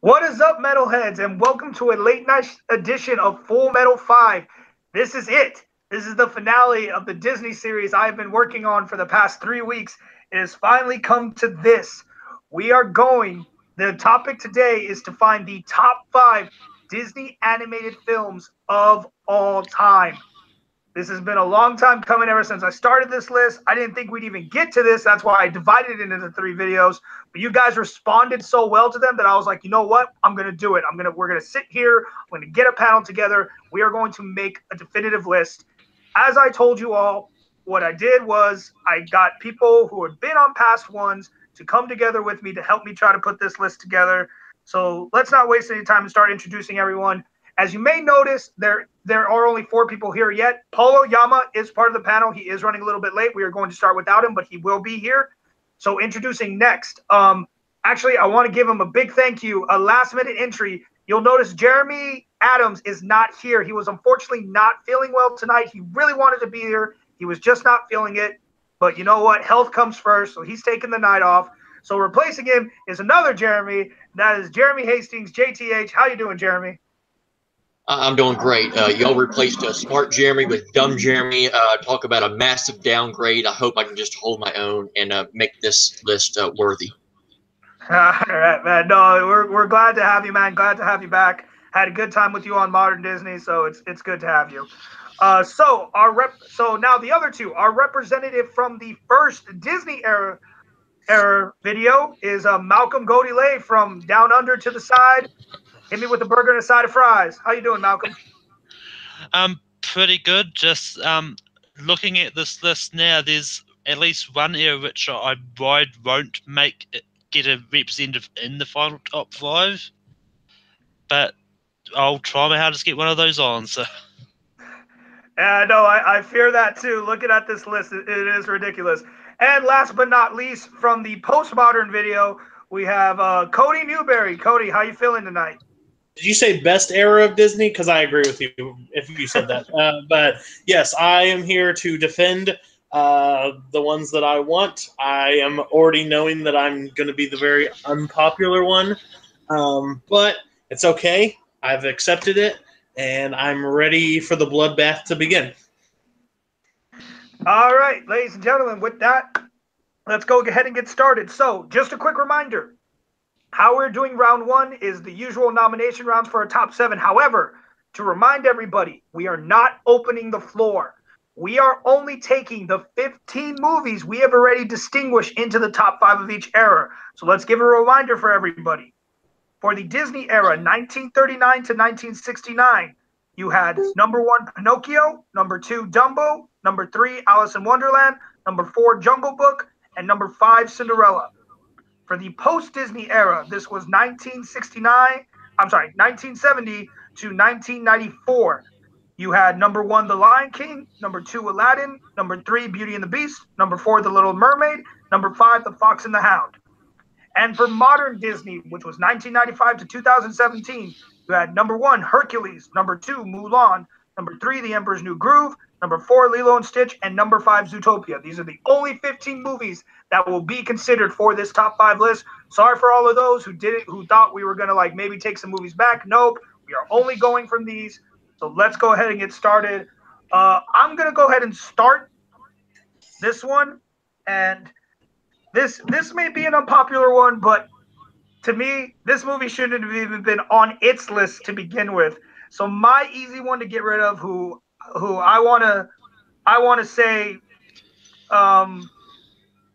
What is up, metalheads, and welcome to a late night edition of Full Metal 5. This is it. This is the finale of the Disney series I've been working on for the past 3 weeks. It has finally come to this. The topic today is to find the top 5 Disney animated films of all time. This has been a long time coming ever since I started this list. I didn't think we'd even get to this. That's why I divided it into 3 videos. But you guys responded so well to them that I was like, you know what? I'm going to do it. We're going to sit here. I'm going to get a panel together. We are going to make a definitive list. As I told you all, what I did was I got people who had been on past ones to come together with me to help me try to put this list together. So let's not waste any time and start introducing everyone. As you may notice, there are only 4 people here yet. Polo Yama is part of the panel. He is running a little bit late. We are going to start without him, but he will be here. So introducing next. Actually, I want to give him a big thank you. A last-minute entry. You'll notice Jeremy Adams is not here. He was unfortunately not feeling well tonight. He really wanted to be here. He was just not feeling it. But you know what? Health comes first, so he's taking the night off. So replacing him is another Jeremy. That is Jeremy Hastings, JTH. How you doing, Jeremy? I'm doing great. Y'all replaced smart Jeremy with dumb Jeremy. Talk about a massive downgrade. I hope I can just hold my own and make this list worthy. All right, man. No, we're glad to have you, man. Glad to have you back. Had a good time with you on Modern Disney, so it's good to have you. So now the other 2, our representative from the first Disney era video is Malcolm Godilay from Down Under to the Side. Hit me with a burger and a side of fries. How you doing, Malcolm? Pretty good. Just looking at this list now, there's at least one area which I won't get a representative in the final top 5, but I'll try my hardest to get one of those on. So. No, I fear that too. Looking at this list, it is ridiculous. And last but not least, from the postmodern video, we have Cody Newberry. Cody, how you feeling tonight? Did you say best era of Disney? Because I agree with you if you said that. But yes, I am here to defend the ones that I want. I am already knowing that I'm going to be the very unpopular one. But it's okay. I've accepted it, and I'm ready for the bloodbath to begin. All right, ladies and gentlemen, with that, let's go ahead and get started. So just a quick reminder. How we're doing round 1 is the usual nomination rounds for our top 7. However, to remind everybody, we are not opening the floor. We are only taking the 15 movies we have already distinguished into the top 5 of each era. So let's give a reminder for everybody. For the Disney era, 1939 to 1969, you had number 1, Pinocchio, number 2, Dumbo, number 3, Alice in Wonderland, number 4, Jungle Book, and number 5, Cinderella. For the post-Disney era, this was 1970 to 1994. You had number 1, The Lion King, number 2, Aladdin, number 3, Beauty and the Beast, number 4, The Little Mermaid, number 5, The Fox and the Hound. And for modern Disney, which was 1995 to 2017, you had number 1, Hercules, number 2, Mulan, number 3, The Emperor's New Groove, number 4, Lilo and Stitch, and number 5, Zootopia. These are the only 15 movies that will be considered for this top 5 list. Sorry for all of those who thought we were going to maybe take some movies back. Nope. We are only going from these. So let's go ahead and get started. I'm going to go ahead and start this one. And this may be an unpopular one, but to me, this movie shouldn't have even been on its list to begin with. So my easy one to get rid of, who I want to say,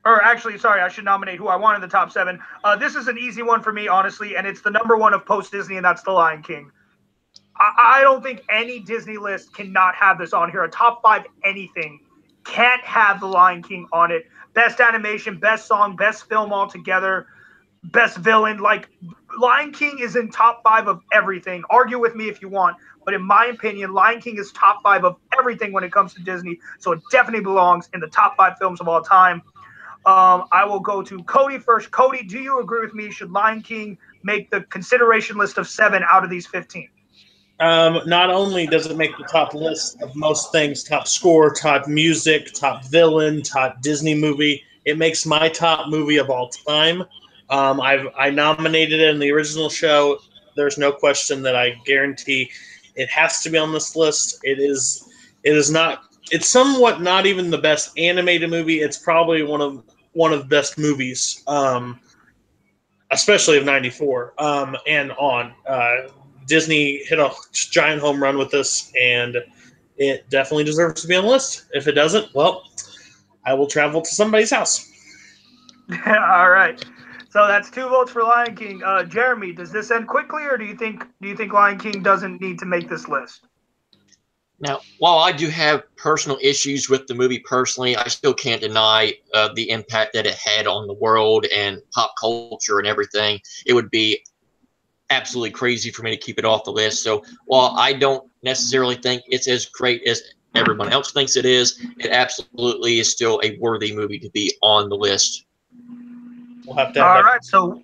or actually, sorry, I should nominate who I want in the top 7. This is an easy one for me, honestly, and it's the number 1 of post-Disney, and that's The Lion King. I don't think any Disney list cannot have this on here. A top 5 anything can't have The Lion King on it. Best animation, best song, best film altogether, best villain. Lion King is in top 5 of everything. Argue with me if you want. But in my opinion, Lion King is top 5 of everything when it comes to Disney. So it definitely belongs in the top 5 films of all time. I will go to Cody first. Cody, do you agree with me? Should Lion King make the consideration list of 7 out of these 15? Not only does it make the top list of most things, top score, top music, top villain, top Disney movie, it makes my top movie of all time. I nominated it in the original show. There's no question that I guarantee it has to be on this list. It is not. It's somewhat not even the best animated movie. It's probably one of the best movies, especially of '94 and on. Disney hit a giant home run with this, and it definitely deserves to be on the list. If it doesn't, well, I will travel to somebody's house. All right. So that's 2 votes for Lion King. Jeremy, does this end quickly, or do you think Lion King doesn't need to make this list? Now, while I do have personal issues with the movie personally, I still can't deny the impact that it had on the world and pop culture and everything. It would be absolutely crazy for me to keep it off the list. So while I don't necessarily think it's as great as everyone else thinks it is, it absolutely is still a worthy movie to be on the list. We'll have to have All right, so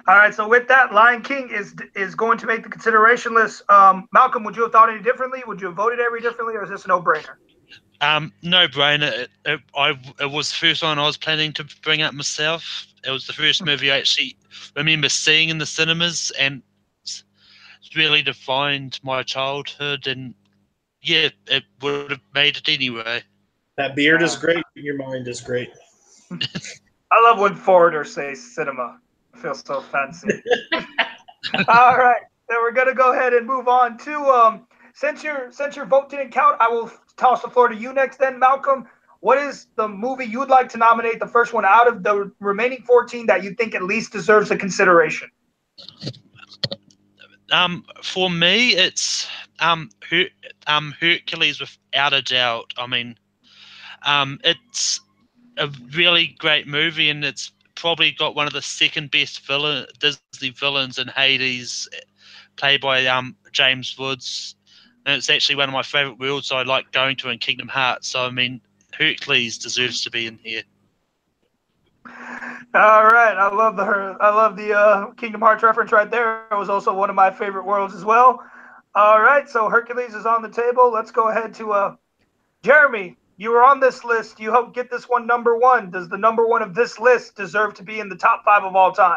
all right, so with that, Lion King is going to make the consideration list. Malcolm, would you have thought any differently? Would you have voted any differently, or is this a no-brainer? No brainer. It was the first one I was planning to bring up myself. It was the first movie I actually remember seeing in the cinemas, and it's really defined my childhood. And yeah, it would have made it anyway. That beard is great. Your mind is great. I love when foreigners say cinema. It feels so fancy. All right, then we're gonna go ahead and move on to since your vote didn't count, I will toss the floor to you next. Then Malcolm, what is the movie you would like to nominate, the first one out of the remaining 14 that you think at least deserves a consideration? For me, it's Hercules without a doubt. I mean, it's a really great movie, and it's probably got one of the second best Disney villains in Hades, played by James Woods, and it's actually one of my favorite worlds I like going to in Kingdom Hearts. So I mean, Hercules deserves to be in here. All right, I love the Kingdom Hearts reference right there. It was also one of my favorite worlds as well. All right, so Hercules is on the table. Let's go ahead to Jeremy. You were on this list. You helped get this one number 1. Does the number 1 of this list deserve to be in the top 5 of all time?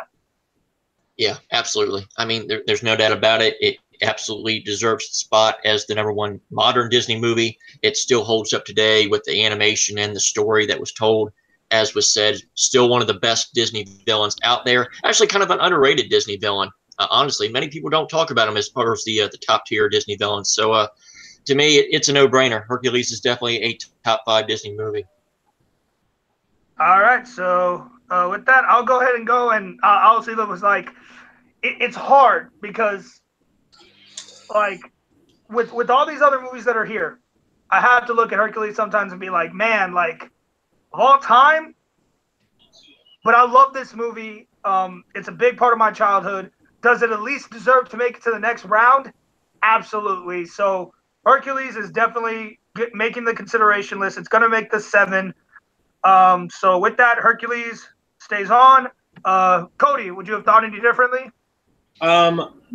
Yeah, absolutely. I mean, there's no doubt about it. It absolutely deserves the spot as the number 1 modern Disney movie. It still holds up today with the animation and the story that was told. As was said, still one of the best Disney villains out there. Actually, kind of an underrated Disney villain. Honestly, many people don't talk about him as part of the top tier Disney villains. So, to me, it's a no-brainer. Hercules is definitely a top 5 Disney movie. All right, so with that, I'll go ahead and go, and I'll say that was like, it's hard because, like, with all these other movies that are here, I have to look at Hercules sometimes and be like, man, like, of all time, but I love this movie. It's a big part of my childhood. Does it at least deserve to make it to the next round? Absolutely. So Hercules is definitely making the consideration list. It's going to make the 7. So with that, Hercules stays on. Cody, would you have thought any differently?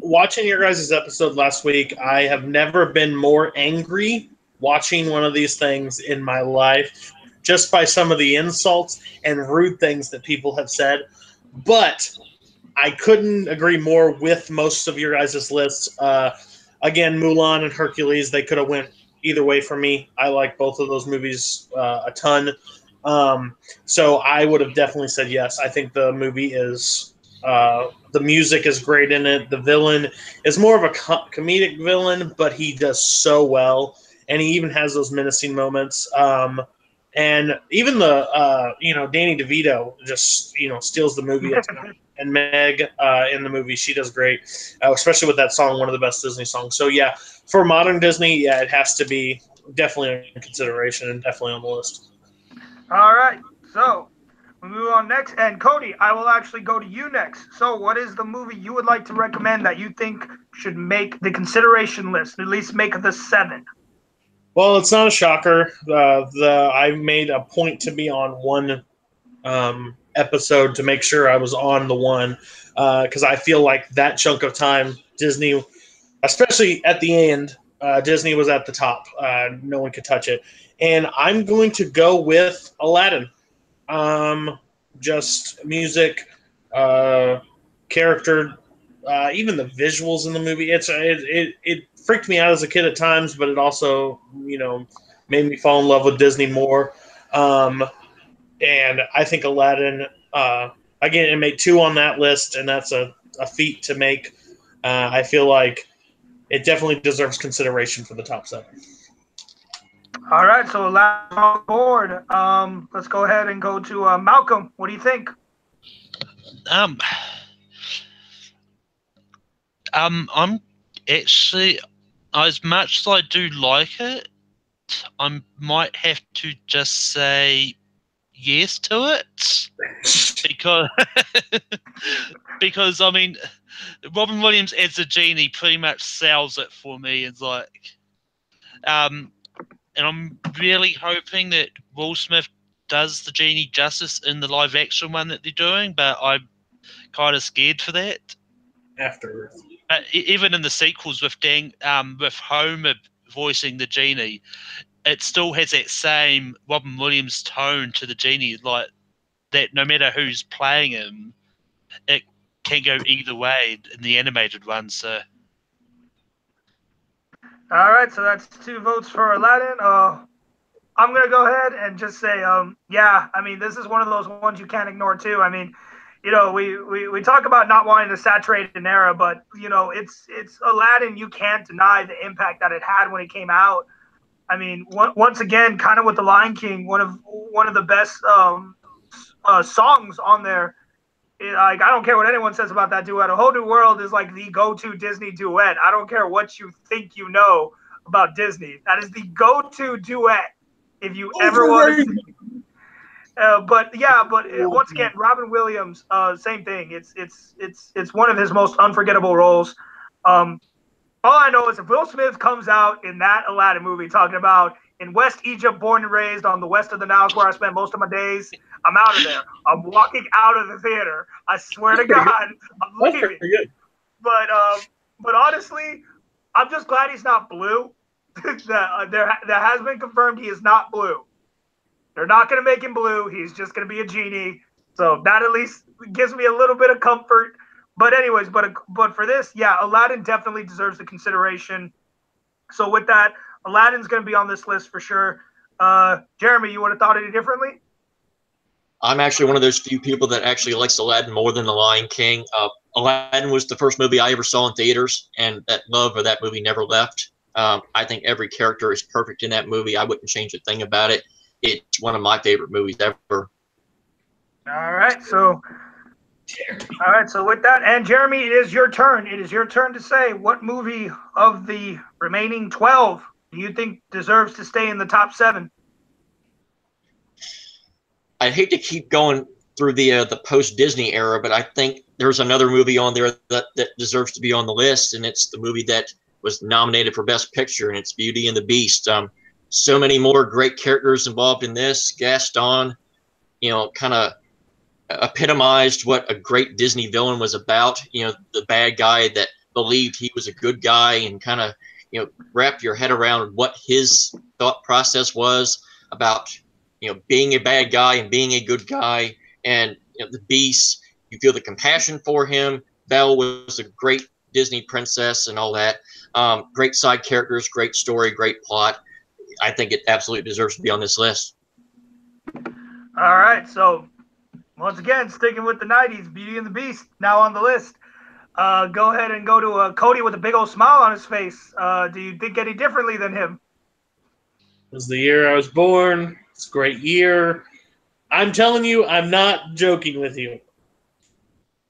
Watching your guys' episode last week, I have never been more angry watching one of these things in my life, just by some of the insults and rude things that people have said. But I couldn't agree more with most of your guys' lists. Again, Mulan and Hercules, they could have went either way for me. I like both of those movies a ton. So I would have definitely said yes. I think the movie is the music is great in it. The villain is more of a comedic villain, but he does so well. And he even has those menacing moments. And even the Danny DeVito just steals the movie. And Meg in the movie, she does great, especially with that song, one of the best Disney songs. So yeah, for modern Disney, yeah, it has to be definitely in consideration and definitely on the list. All right, so we move on next, and Cody, I will actually go to you next. So what is the movie you would like to recommend that you think should make the consideration list, at least make the 7? Well, it's not a shocker. I made a point to be on one episode to make sure I was on the one because I feel like that chunk of time, Disney, especially at the end, Disney was at the top. No one could touch it. And I'm going to go with Aladdin. just music, character, even the visuals in the movie. It freaked me out as a kid at times, but it also, made me fall in love with Disney more. And I think Aladdin, again, it made 2 on that list, and that's a feat to make. I feel like it definitely deserves consideration for the top 7. All right, so Aladdin on board. Let's go ahead and go to Malcolm. What do you think? I'm actually, as much as I do like it, I might have to just say yes to it because I mean, Robin Williams as a genie pretty much sells it for me. It's like, and I'm really hoping that Will Smith does the genie justice in the live action one that they're doing, but I'm kind of scared for that. After, even in the sequels with with Homer voicing the genie, it still has that same Robin Williams tone to the genie, like that. No matter who's playing him, it can go either way in the animated one. So, all right, so that's 2 votes for Aladdin. I'm gonna go ahead and just say, yeah. I mean, this is one of those ones you can't ignore too. I mean, we talk about not wanting to saturate an era, but it's Aladdin. You can't deny the impact that it had when it came out. I mean, once again, kind of with the Lion King, one of the best songs on there. I don't care what anyone says about that duet. A Whole New World is like the go-to Disney duet. I don't care what you think you know about Disney. That is the go-to duet if you ever want to see. But once again, Robin Williams, same thing. It's one of his most unforgettable roles. All I know is if Will Smith comes out in that Aladdin movie talking about in West Egypt, born and raised on the west of the Nile, where I spent most of my days, I'm out of there. I'm walking out of the theater. I swear to God, I'm leaving. But honestly, I'm just glad he's not blue. That has been confirmed he is not blue. They're not going to make him blue. He's just going to be a genie. So that at least gives me a little bit of comfort. But anyways, but for this, yeah, Aladdin definitely deserves the consideration. So with that, Aladdin's going to be on this list for sure. Jeremy, you would have thought any differently? I'm actually one of those few people that actually likes Aladdin more than The Lion King. Aladdin was the first movie I ever saw in theaters, and that love of that movie never left. I think every character is perfect in that movie. I wouldn't change a thing about it. It's one of my favorite movies ever. All right, so with that, and Jeremy, it is your turn. It is your turn to say what movie of the remaining 12 do you think deserves to stay in the top 7? I hate to keep going through the post-Disney era, but I think there's another movie on there that deserves to be on the list, and it's the movie that was nominated for Best Picture, and it's Beauty and the Beast. So many more great characters involved in this. Gaston, kind of epitomized what a great Disney villain was about. The bad guy that believed he was a good guy, and kind of, wrap your head around what his thought process was about, being a bad guy and being a good guy. And the Beast, you feel the compassion for him. Belle was a great Disney princess and all that. Great side characters, great story, great plot. I think it absolutely deserves to be on this list. All right, so once again, sticking with the 90s, Beauty and the Beast now on the list. Go ahead and go to Cody with a big old smile on his face. Do you think any differently than him? It was the year I was born. It's a great year. I'm telling you, I'm not joking with you.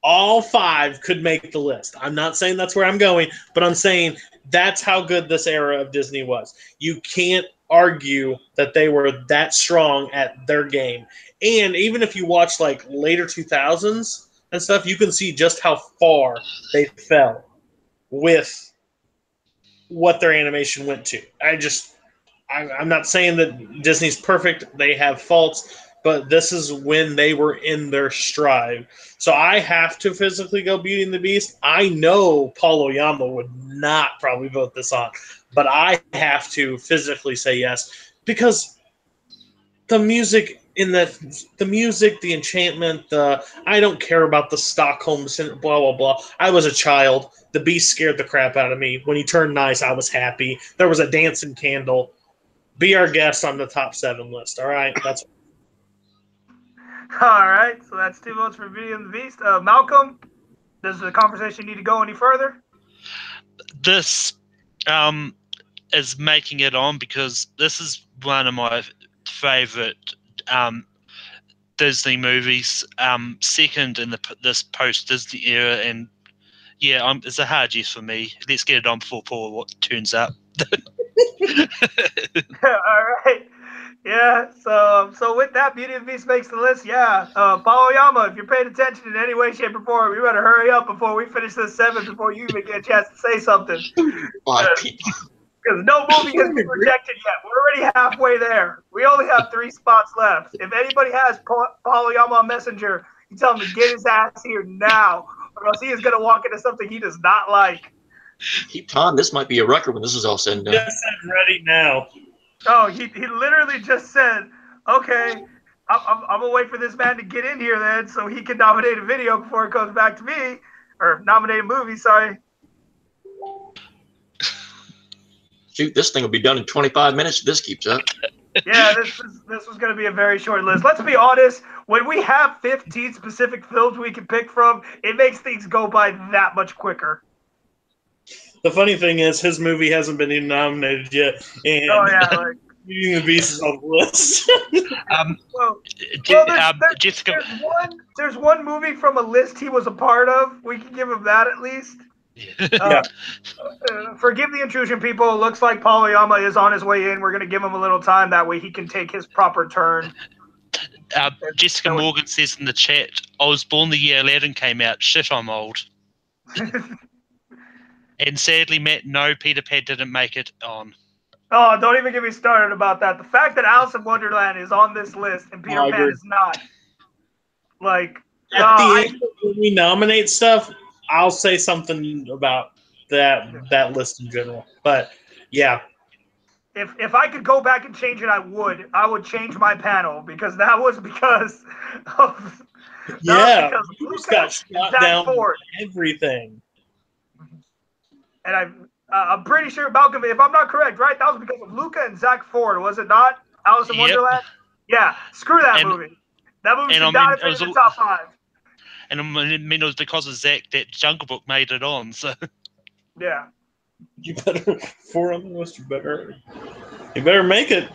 All 5 could make the list. I'm not saying that's where I'm going, but I'm saying that's how good this era of Disney was. You can't argue that they were that strong at their game. And even if you watch like later 2000s and stuff, you can see just how far they fell with what their animation went to. I'm not saying that Disney's perfect. They have faults, but this is when they were in their stride. So I have to physically go Beauty and the Beast. I know Paul Oyama would not probably vote this on, but I have to physically say yes because the music in the music, the enchantment, I don't care about the Stockholm syndrome, blah blah blah. I was a child. The Beast scared the crap out of me. When he turned nice, I was happy. There was a dancing candle. Be our guest on the top 7 list. All right, that's All right, so that's 2 votes for Beauty and the Beast. Malcolm, does the conversation need to go any further? This is making it on because this is one of my favorite Disney movies. Second in this post-Disney era, and yeah, it's a hard yes for me. Let's get it on before Paul turns up. All right. Yeah, so with that, Beauty and the Beast makes the list. Yeah, Paoyama, if you're paying attention in any way, shape, or form, you better hurry up before we finish this 7 before you even get a chance to say something. Because no movie has been rejected yet. We're already halfway there. We only have 3 spots left. If anybody has Paoyama Messenger, you tell him to get his ass here now, or else he is going to walk into something he does not like. Keep time. This might be a record when this is all said and done. Yes, I'm ready now. Oh, he literally just said, okay, I'm going to wait for this man to get in here then so he can nominate a video before it comes back to me. Or nominate a movie, sorry. Shoot, this thing will be done in 25 minutes if this keeps up. Yeah, this was going to be a very short list. Let's be honest. When we have 15 specific films we can pick from, it makes things go by that much quicker. The funny thing is, his movie hasn't been even nominated yet, and Oh yeah, like, Beauty and the Beast is on the list. there's one movie from a list he was a part of. We can give him that at least. Forgive the intrusion, people. It looks like Paoyama is on his way in. We're going to give him a little time. That way he can take his proper turn. Jessica Morgan says in the chat, I was born the year Aladdin came out. Shit, I'm old. And sadly, Matt, no, Peter Pan didn't make it on. Oh, don't even get me started about that. The fact that Alice in Wonderland is on this list and Peter Pan is not. Like, at the end, when we nominate stuff, I'll say something about that list in general. But yeah, if I could go back and change it, I would. I would change my panel because that was because of you just got shot down for everything. And I'm pretty sure, Malcolm, if I'm not correct, right? That was because of Luca and Zach Ford, was it not? Alice in Wonderland? Yeah, screw that movie. That movie should not have been in the top 5. And I mean, it was because of Zach that Jungle Book made it on, so. Yeah. You better, 4 on the list, you better make it.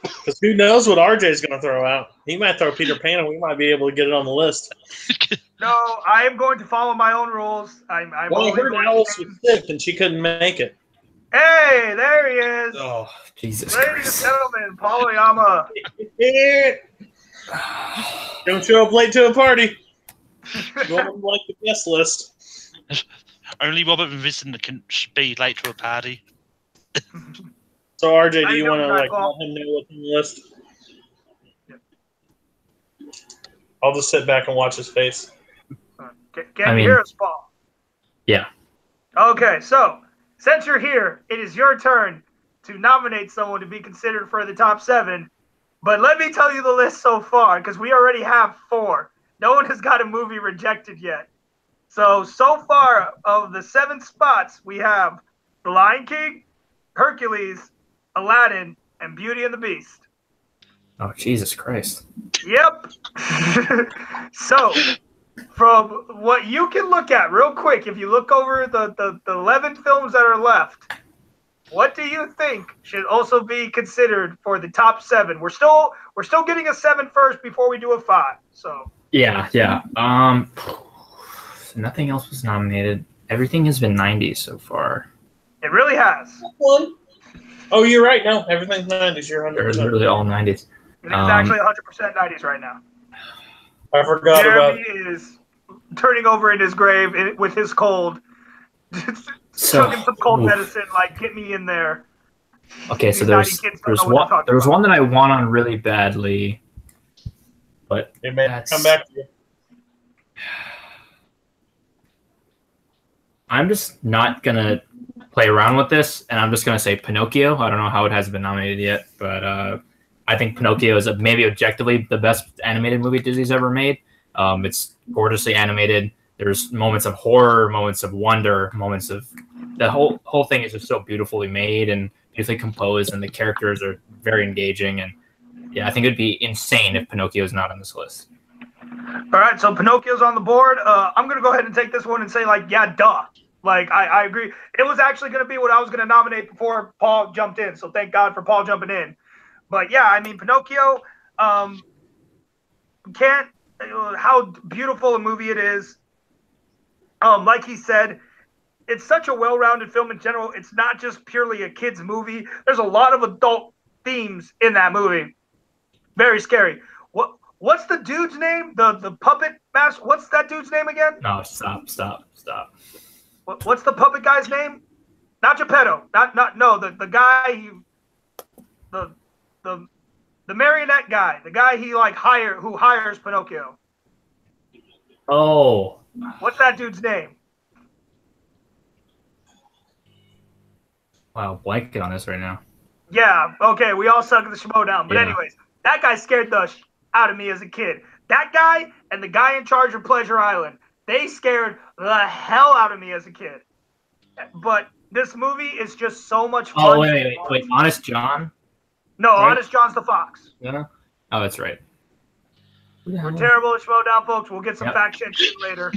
Because who knows what RJ's going to throw out. He might throw Peter Pan, and we might be able to get it on the list. No, I am going to follow my own rules. I heard Alice was sick, and she couldn't make it. Hey, there he is. Oh, Jesus Ladies Christ. and gentlemen, Paoyama. Don't show up late to a party. You want to like the guest list. Only Robert Vincent can be late to a party. So, RJ, do you want to let him know what's on the list? I'll just sit back and watch his face. Can you hear us, Paul? Yeah. Okay, so since you're here, it is your turn to nominate someone to be considered for the top 7. But let me tell you the list so far, because we already have 4. No one has got a movie rejected yet. So far of the 7 spots, we have The Lion King, Hercules, Aladdin, and Beauty and the Beast. Oh, Jesus Christ. Yep. So, from what you can look at real quick, if you look over the 11 films that are left, what do you think should also be considered for the top 7? We're still getting a 7 first before we do a 5. So Yeah. Nothing else was nominated. Everything has been 90s so far. it really has. Oh, you're right. No, everything's 90s. You're 100%. They're literally all 90s. It is actually 100% 90s right now. I forgot Jeremy about. is turning over in his grave with his cold. Taking some cold medicine, like, get me in there. Okay, so there's one that I won on really badly, but It may come back to you. I'm just not gonna play around with this, and I'm just gonna say Pinocchio. I don't know how it hasn't been nominated yet, but I think Pinocchio is maybe objectively the best animated movie Disney's ever made. It's gorgeously animated. There's moments of horror, moments of wonder, moments of the whole thing is just so beautifully made and beautifully composed, and the characters are very engaging. And yeah, I think it'd be insane if Pinocchio is not on this list. All right, so Pinocchio's on the board. I'm gonna go ahead and take this one and say, like, yeah, duh. Like, I agree. It was actually gonna be what I was gonna nominate before Paul jumped in. So thank God for Paul jumping in. But yeah, I mean, Pinocchio. Can't how beautiful a movie it is. Like he said, it's such a well-rounded film in general. It's not just purely a kid's movie. There's a lot of adult themes in that movie. Very scary. What's the dude's name? The puppet master. What's that dude's name again? No, stop. What's the puppet guy's name? Not Geppetto. The guy the marionette guy. The guy he who hires Pinocchio. Oh. What's that dude's name? Wow, blanket on this right now. Yeah, okay, we all suck at the Schmodown. But anyways, that guy scared the out of me as a kid. That guy and the guy in charge of Pleasure Island, they scared the hell out of me as a kid. But this movie is just so much fun. Oh, wait. Honest John? No, right? Honest John's the fox. Yeah? Oh, that's right. We're terrible at Schmodown, folks. We'll get some fact checking later.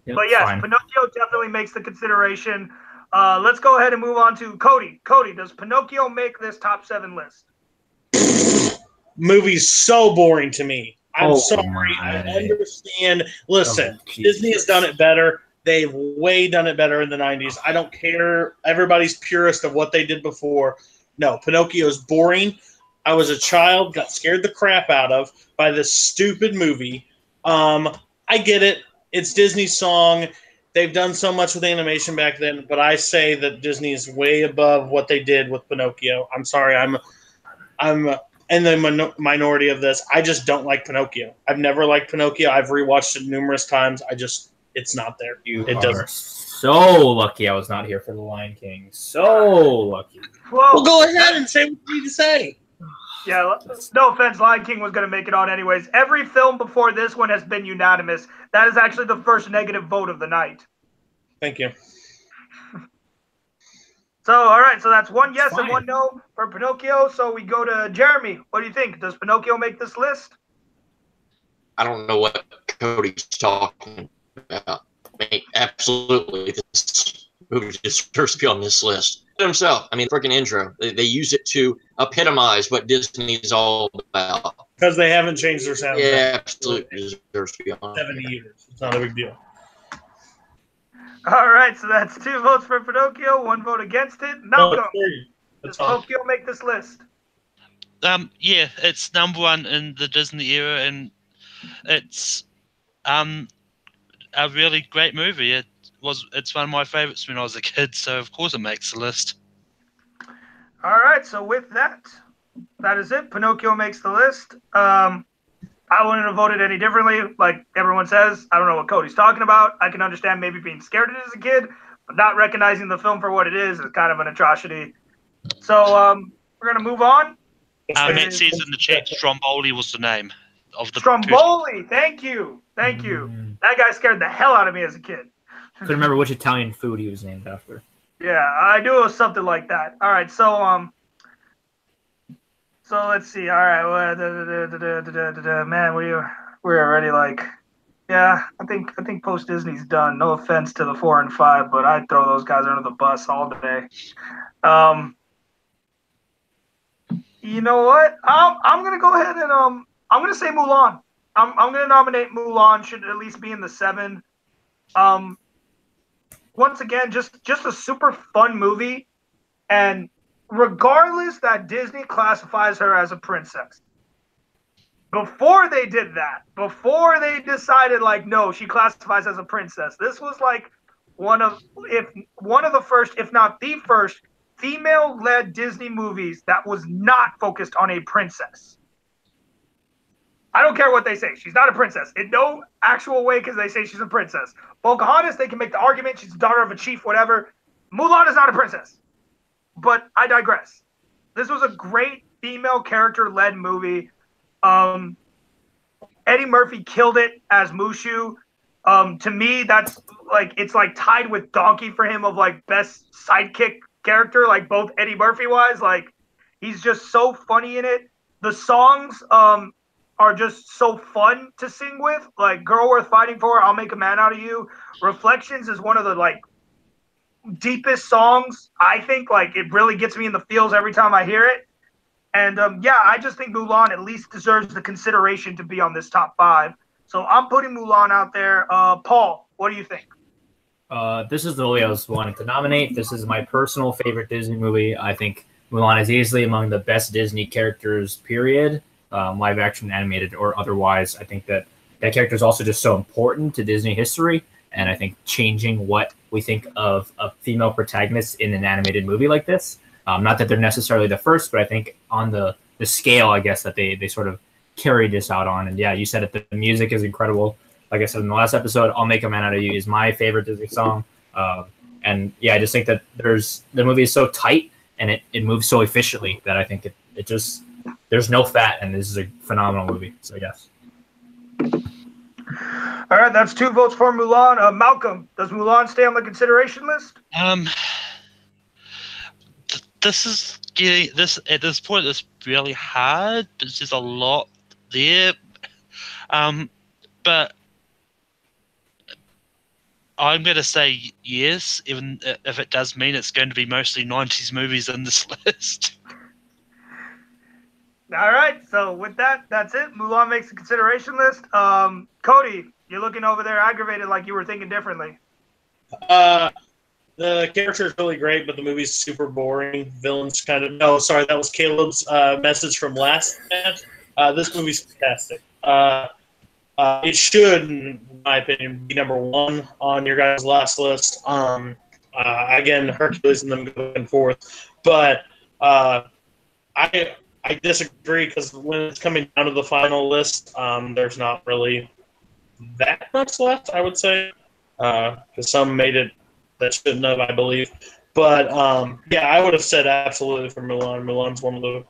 But yes, fine. Pinocchio definitely makes the consideration. Let's go ahead and move on to Cody. Cody, does Pinocchio make this top 7 list? Movie's so boring to me. I'm sorry. I understand. Listen, Disney has done it better. They've way done it better in the 90s. I don't care. Everybody's purist of what they did before. No, Pinocchio's boring. I was a child, got scared the crap out of by this stupid movie. I get it. It's Disney's song. They've done so much with animation back then, but I say that Disney is way above what they did with Pinocchio. I'm sorry. I'm in the minority of this. I just don't like Pinocchio. I've never liked Pinocchio. I've rewatched it numerous times. It's not there. It doesn't. So lucky I was not here for The Lion King. So lucky. Well, go ahead and say what you need to say. Yeah, no offense, Lion King was going to make it on anyways. Every film before this one has been unanimous. That is actually the first negative vote of the night. Thank you. So, all right, so that's 1 yes and 1 no for Pinocchio. So we go to Jeremy. What do you think? Does Pinocchio make this list? I don't know what Cody's talking about. I mean, absolutely, this movie deserves to be on this list. Himself, I mean, freaking intro. They use it to epitomize what Disney is all about. Because they haven't changed their sound. Yeah, absolutely deserves to be on. 70 years. It's not a big deal. All right, so that's 2 votes for Pinocchio, 1 vote against it. Malcolm, does Pinocchio make this list? Yeah, it's number 1 in the Disney era, and it's a really great movie. It's one of my favorites when I was a kid, so of course it makes the list. All right, so with that is it. Pinocchio makes the list. I wouldn't have voted any differently. Like everyone says, I don't know what Cody's talking about. I can understand maybe being scared of it as a kid, but not recognizing the film for what it is kind of an atrocity. So we're going to move on. It says in the chat, Stromboli was the name of the Stromboli, thank you. That guy scared the hell out of me as a kid. Couldn't remember which Italian food he was named after. Yeah, I knew it was something like that. All right, so let's see. All right, man, we're already like, yeah. I think post Disney's done. No offense to the 4 and 5, but I'd throw those guys under the bus all day. You know what? I'm gonna go ahead and I'm gonna say Mulan. I'm gonna nominate Mulan. Should at least be in the 7. Once again, just a super fun movie, and regardless that Disney classifies her as a princess, before they did that, before they decided like, no, she classifies as a princess, this was like one of the first, if not the first, female-led Disney movies that was not focused on a princess. I don't care what they say. She's not a princess. In no actual way because they say she's a princess. Pocahontas, they can make the argument she's the daughter of a chief, whatever. Mulan is not a princess. But I digress. This was a great female character-led movie. Eddie Murphy killed it as Mushu. To me, that's like it's like tied with Donkey for him of like best sidekick character, like both Eddie Murphy wise. Like he's just so funny in it. The songs are just so fun to sing with. Like Girl Worth Fighting For, I'll Make a Man Out of You. Reflections is one of the like deepest songs. I think like it really gets me in the feels every time I hear it. And yeah, I just think Mulan at least deserves the consideration to be on this top 5. So I'm putting Mulan out there. Paul, what do you think? This is the movie I was wanting to nominate. This is my personal favorite Disney movie. I think Mulan is easily among the best Disney characters, period, live action, animated, or otherwise. I think that character is also just so important to Disney history. And I think changing what we think of a female protagonist in an animated movie like this, not that they're necessarily the first, but I think on the scale, I guess, that they sort of carried this out on. And yeah, you said it, the music is incredible. Like I said in the last episode, I'll Make a Man Out of You is my favorite Disney song. And yeah, I just think that the movie is so tight and it moves so efficiently that I think it just, there's no fat, and this is a phenomenal movie. So yes. All right, that's 2 votes for Mulan. Malcolm, does Mulan stay on the consideration list? This is getting this at this point. It's really hard. But there's a lot there. But I'm going to say yes, even if it does mean it's going to be mostly 90s movies in this list. All right, so with that, that's it. Mulan makes the consideration list. Cody, you're looking over there aggravated like you were thinking differently. The character is really great, but the movie's super boring. Villains kind of... No, sorry, that was Caleb's message from last match. This movie's fantastic. It should, in my opinion, be number 1 on your guys' last list. Again, Hercules and them going forth. But I disagree because when it's coming down to the final list, there's not really that much left, I would say. Because some made it that shouldn't have, I believe. But, yeah, I would have said absolutely for Mulan. Mulan's one of the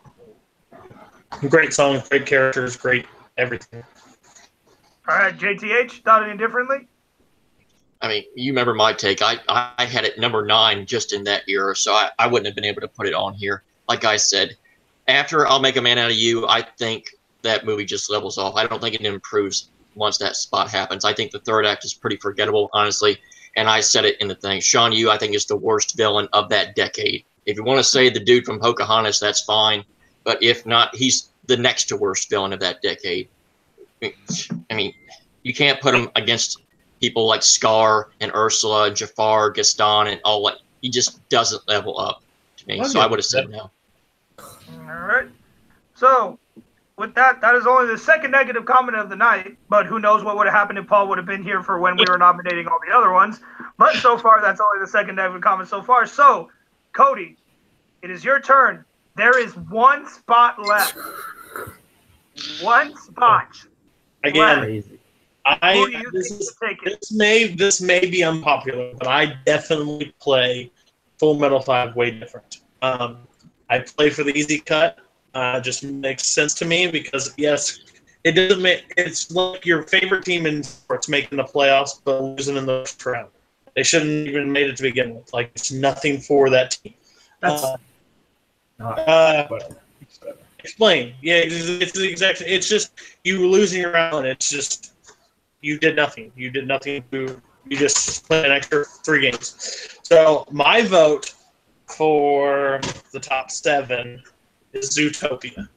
great songs, great characters, great everything. All right, JTH, thought any differently? I mean, you remember my take. I had it number 9 just in that era, so I wouldn't have been able to put it on here. Like I said, after I'll Make a Man Out of You, I think that movie just levels off. I don't think it improves once that spot happens. I think the third act is pretty forgettable, honestly. And I said it in the thing. Sean Yu, I think, is the worst villain of that decade. If you want to say the dude from Pocahontas, that's fine. But if not, he's the next to worst villain of that decade. I mean, you can't put him against people like Scar and Ursula and Jafar, Gaston, and all that. He just doesn't level up to me. So I would have said no. All right. So with that, that is only the second negative comment of the night. But who knows what would have happened if Paul would have been here for when we were nominating all the other ones. But so far, that's only the second negative comment so far. So, Cody, it is your turn. There is 1 spot left. 1 spot. Again, this may be unpopular, but I definitely play Full Metal 5 way different. I play for the easy cut. Just makes sense to me because yes, it doesn't make. It's like your favorite team in sports making the playoffs but losing in the first round. They shouldn't even made it to begin with. Like it's nothing for that team. Explain. Yeah, it's the exact. It's just you losing your round. It's just you did nothing. You did nothing. You just played an extra 3 games. So my vote for the top 7 is Zootopia,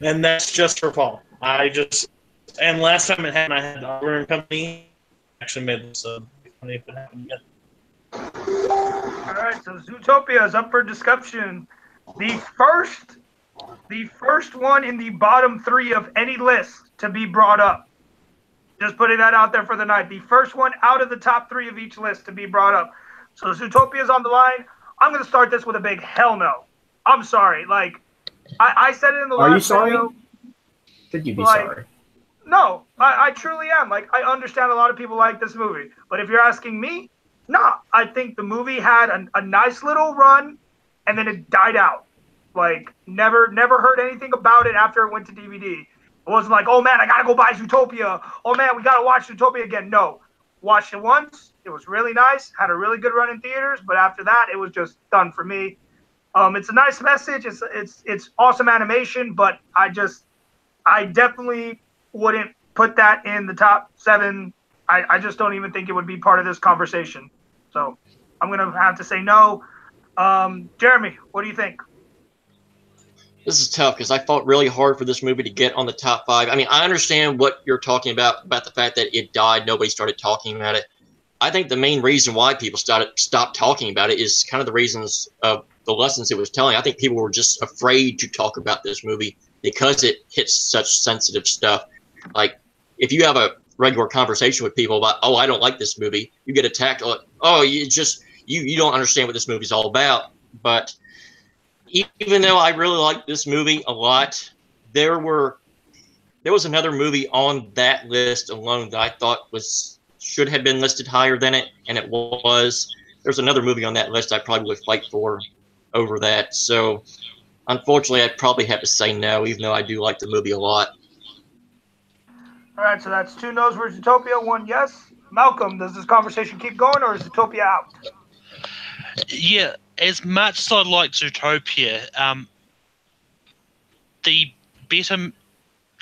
and that's just for Paul. And last time it happened, I had Oliver and Company. Actually made this funny if it happened again. All right, so Zootopia is up for discussion. The first one in the bottom 3 of any list to be brought up. Just putting that out there for the night. The first one out of the top 3 of each list to be brought up. So Zootopia is on the line. I'm going to start this with a big hell no. I'm sorry. Like, I said it in the last Are you sorry? video. Should you be sorry? No, I truly am. Like, I understand a lot of people like this movie. But if you're asking me, nah. I think the movie had a nice little run. and then it died out. Like never heard anything about it after it went to DVD. It wasn't like, oh man, I gotta go buy Zootopia. Oh man, we gotta watch Zootopia again. No, watched it once. It was really nice. Had a really good run in theaters, but after that, it was just done for me. It's a nice message. It's awesome animation, but I definitely wouldn't put that in the top 7. I just don't even think it would be part of this conversation. So I'm gonna have to say no. Jeremy, what do you think? This is tough because I fought really hard for this movie to get on the top 5. I mean, I understand what you're talking about the fact that it died. Nobody started talking about it. I think the main reason why people stopped talking about it is kind of the reasons of the lessons it was telling. I think people were just afraid to talk about this movie because it hits such sensitive stuff. Like, if you have a regular conversation with people about, oh, I don't like this movie, you get attacked. Oh, you don't understand what this movie's all about. But even though I really like this movie a lot, there was another movie on that list alone that I thought should have been listed higher than it, and it was. There's another movie on that list I probably would fight for over that. So, unfortunately, I'd probably have to say no, even though I do like the movie a lot. All right, so that's 2 no's for Zootopia, 1 yes. Malcolm, does this conversation keep going, or is Zootopia out? Yeah, as much as I like Zootopia, the better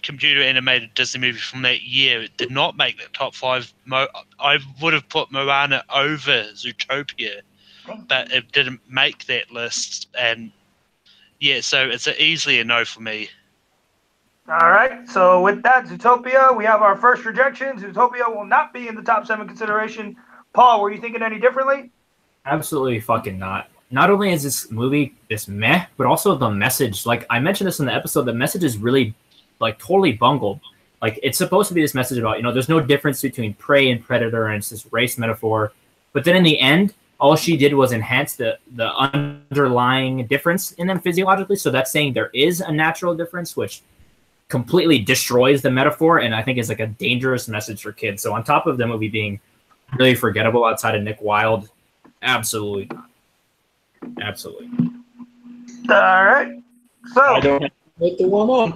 computer animated Disney movie from that year did not make the top 5. I would have put Moana over Zootopia, but it didn't make that list. And yeah, so it's easily a no for me. All right, so with that, Zootopia, we have our first rejection. Zootopia will not be in the top 7 consideration. Paul, were you thinking any differently? Absolutely fucking not. Not only is this movie this meh, but also the message. Like I mentioned this in the episode, the message is really like totally bungled. Like it's supposed to be this message about, there's no difference between prey and predator, and it's this race metaphor. But then in the end, all she did was enhance the underlying difference in them physiologically. So that's saying there is a natural difference, which completely destroys the metaphor, and I think is like a dangerous message for kids. So on top of the movie being really forgettable outside of Nick Wilde, absolutely not. Absolutely. All right. So I don't have to put the one on.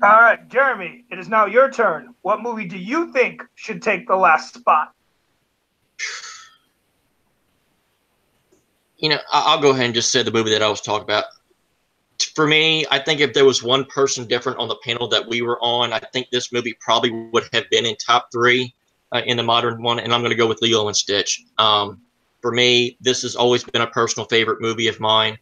All right, Jeremy, it is now your turn. What movie do you think should take the last spot? I'll go ahead and just say the movie that I was talking about. For me, I think if there was one person different on the panel that we were on, I think this movie probably would have been in top 3 in the modern one, and I'm going to go with Lilo and Stitch. For me, this has always been a personal favorite movie of mine.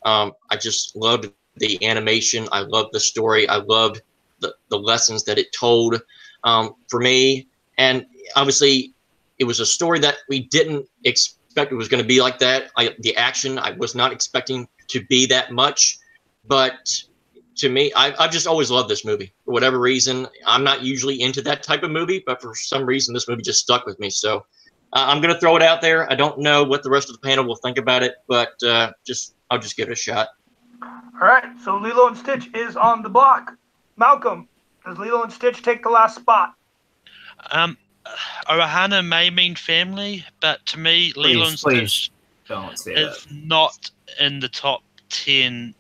I just loved the animation. I loved the story. I loved the lessons that it told for me. And obviously, it was a story that we didn't expect it was going to be like that. The action, I was not expecting to be that much. But to me, I've just always loved this movie. For whatever reason, I'm not usually into that type of movie, but for some reason, this movie just stuck with me. So I'm going to throw it out there. I don't know what the rest of the panel will think about it, but I'll just give it a shot. All right, so Lilo and Stitch is on the block. Malcolm, does Lilo and Stitch take the last spot? Ohana may mean family, but to me, Lilo and Stitch don't say is that. not in the top 10,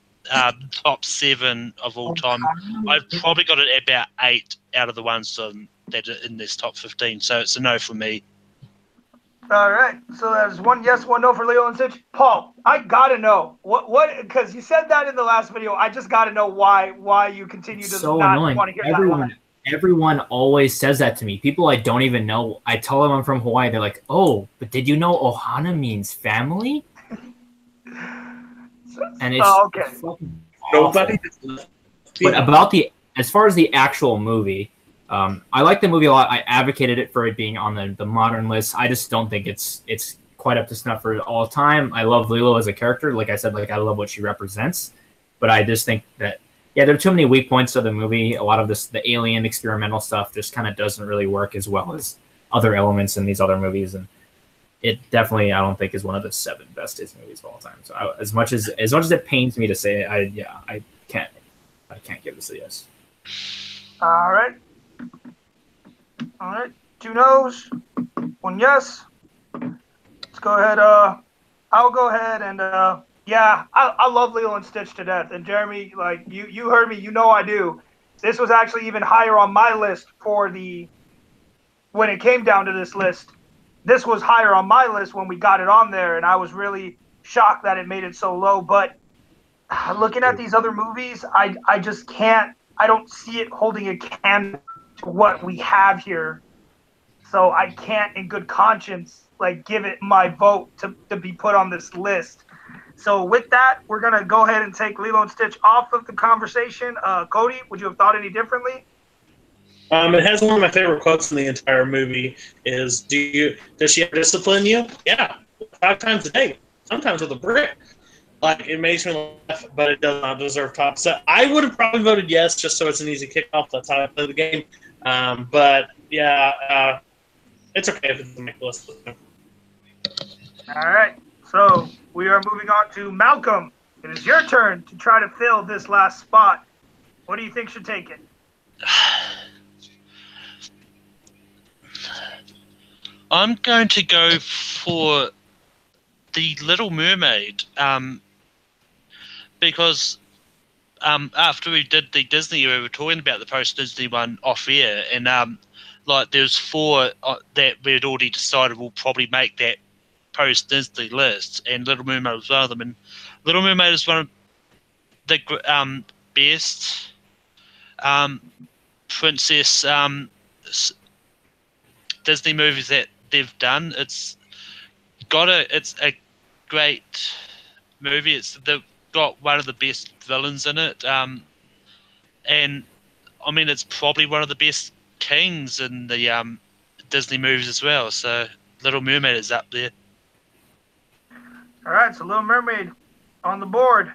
top 7 of all time. I've probably got it at about 8 out of the ones that are in this top 15, so it's a no for me. All right, so there's 1 yes, 1 no for Lilo and Stitch. Paul, I gotta know what because you said that in the last video. I just gotta know why you continue to so not annoying. want to hear that line. Everyone always says that to me. People I don't even know. I tell them I'm from Hawaii. They're like, "Oh, but did you know Ohana means family?" And it's okay. fucking Nobody. But as far as the actual movie, I like the movie a lot. I advocated it for it being on the modern list. I just don't think it's quite up to snuff for all time. I love Lilo as a character. Like I said, I love what she represents. But I just think that, there are too many weak points to the movie. A lot of the alien experimental stuff just kind of doesn't really work as well as other elements in these other movies. And it definitely, I don't think, is one of the 7 best Disney movies of all time. So as much as it pains me to say it, I can't give this a yes. All right, 2 no's, 1 yes. Let's go ahead. I'll go ahead and Yeah, I love Lilo and Stitch to death. And Jeremy, like you heard me, you know I do. This was actually even higher on my list when it came down to this list. This was higher on my list when we got it on there, and I was really shocked that it made it so low. But looking at these other movies, I just can't. I don't see it holding a candle to what we have here. So I can't, in good conscience, like give it my vote to be put on this list. So with that, we're gonna go ahead and take Lilo and Stitch off of the conversation. Cody, would you have thought any differently? It has one of my favorite quotes in the entire movie. Is does she ever discipline you? Yeah, 5 times a day, sometimes with a brick. Like, it makes me laugh, but it does not deserve top set. I would have probably voted yes, just so it's an easy kickoff. That's how I play the game. But yeah, it's okay if it doesn't make the list. All right, so we are moving on to Malcolm. It is your turn to try to fill this last spot. What do you think should take it? I'm going to go for The Little Mermaid, because after we did the Disney, we were talking about the post-Disney one off air, and like there's 4 that we had already decided will probably make that post-Disney list, and Little Mermaid was one of them. And Little Mermaid is one of the best princess Disney movies that they've done. It's a great movie. They've got one of the best villains in it, and I mean it's probably one of the best kings in the Disney movies as well. So Little Mermaid is up there. All right, so Little Mermaid on the board.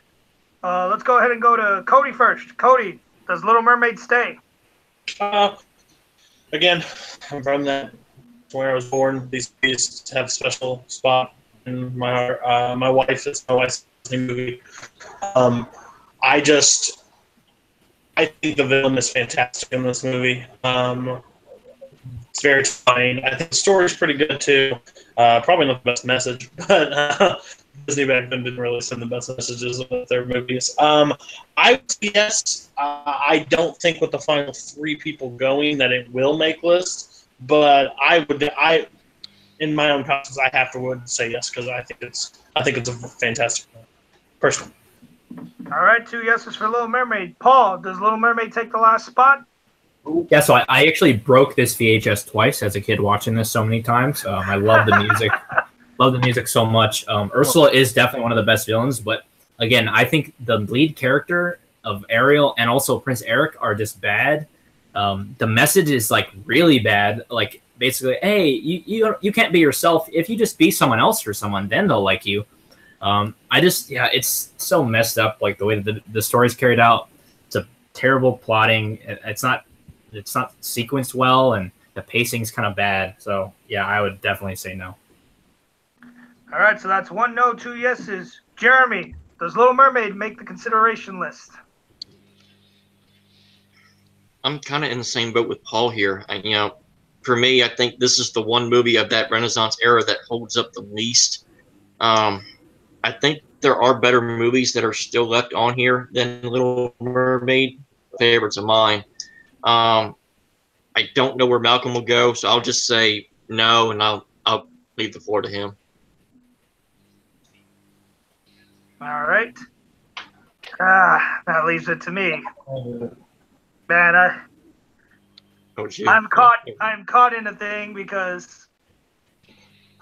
Let's go ahead and go to Cody first. Cody, does Little Mermaid stay? Again, I'm from that where I was born. These movies have a special spot in my heart. It's my wife's movie. I think the villain is fantastic in this movie. It's very fine. I think the story's pretty good too. Probably not the best message, but Disney back then didn't really send the best messages with their movies. I would say yes. I don't think with the final 3 people going that it will make lists, but in my own conscience, I have to would say yes because I think it's a fantastic film, personally. All right, 2 yeses for Little Mermaid. Paul, does Little Mermaid take the last spot? Yeah, so I actually broke this VHS twice as a kid watching this so many times. I love the music. Love the music so much. Ursula is definitely one of the best villains, but again, I think the lead character of Ariel and also Prince Eric are just bad. The message is like really bad. Like basically, hey, you can't be yourself. If you just be someone else for someone, then they'll like you. It's so messed up. Like the way that the story's carried out. It's a terrible plotting. It's not sequenced well, and the pacing's kind of bad. So yeah, I would definitely say no. All right, so that's 1 no, 2 yeses. Jeremy, does Little Mermaid make the consideration list? I'm kind of in the same boat with Paul here. For me, I think this is the one movie of that Renaissance era that holds up the least. I think there are better movies that are still left on here than Little Mermaid. Favorites of mine. I don't know where Malcolm will go, so I'll just say no, and I'll leave the floor to him. All right. That leaves it to me. Man, I'm caught in a thing because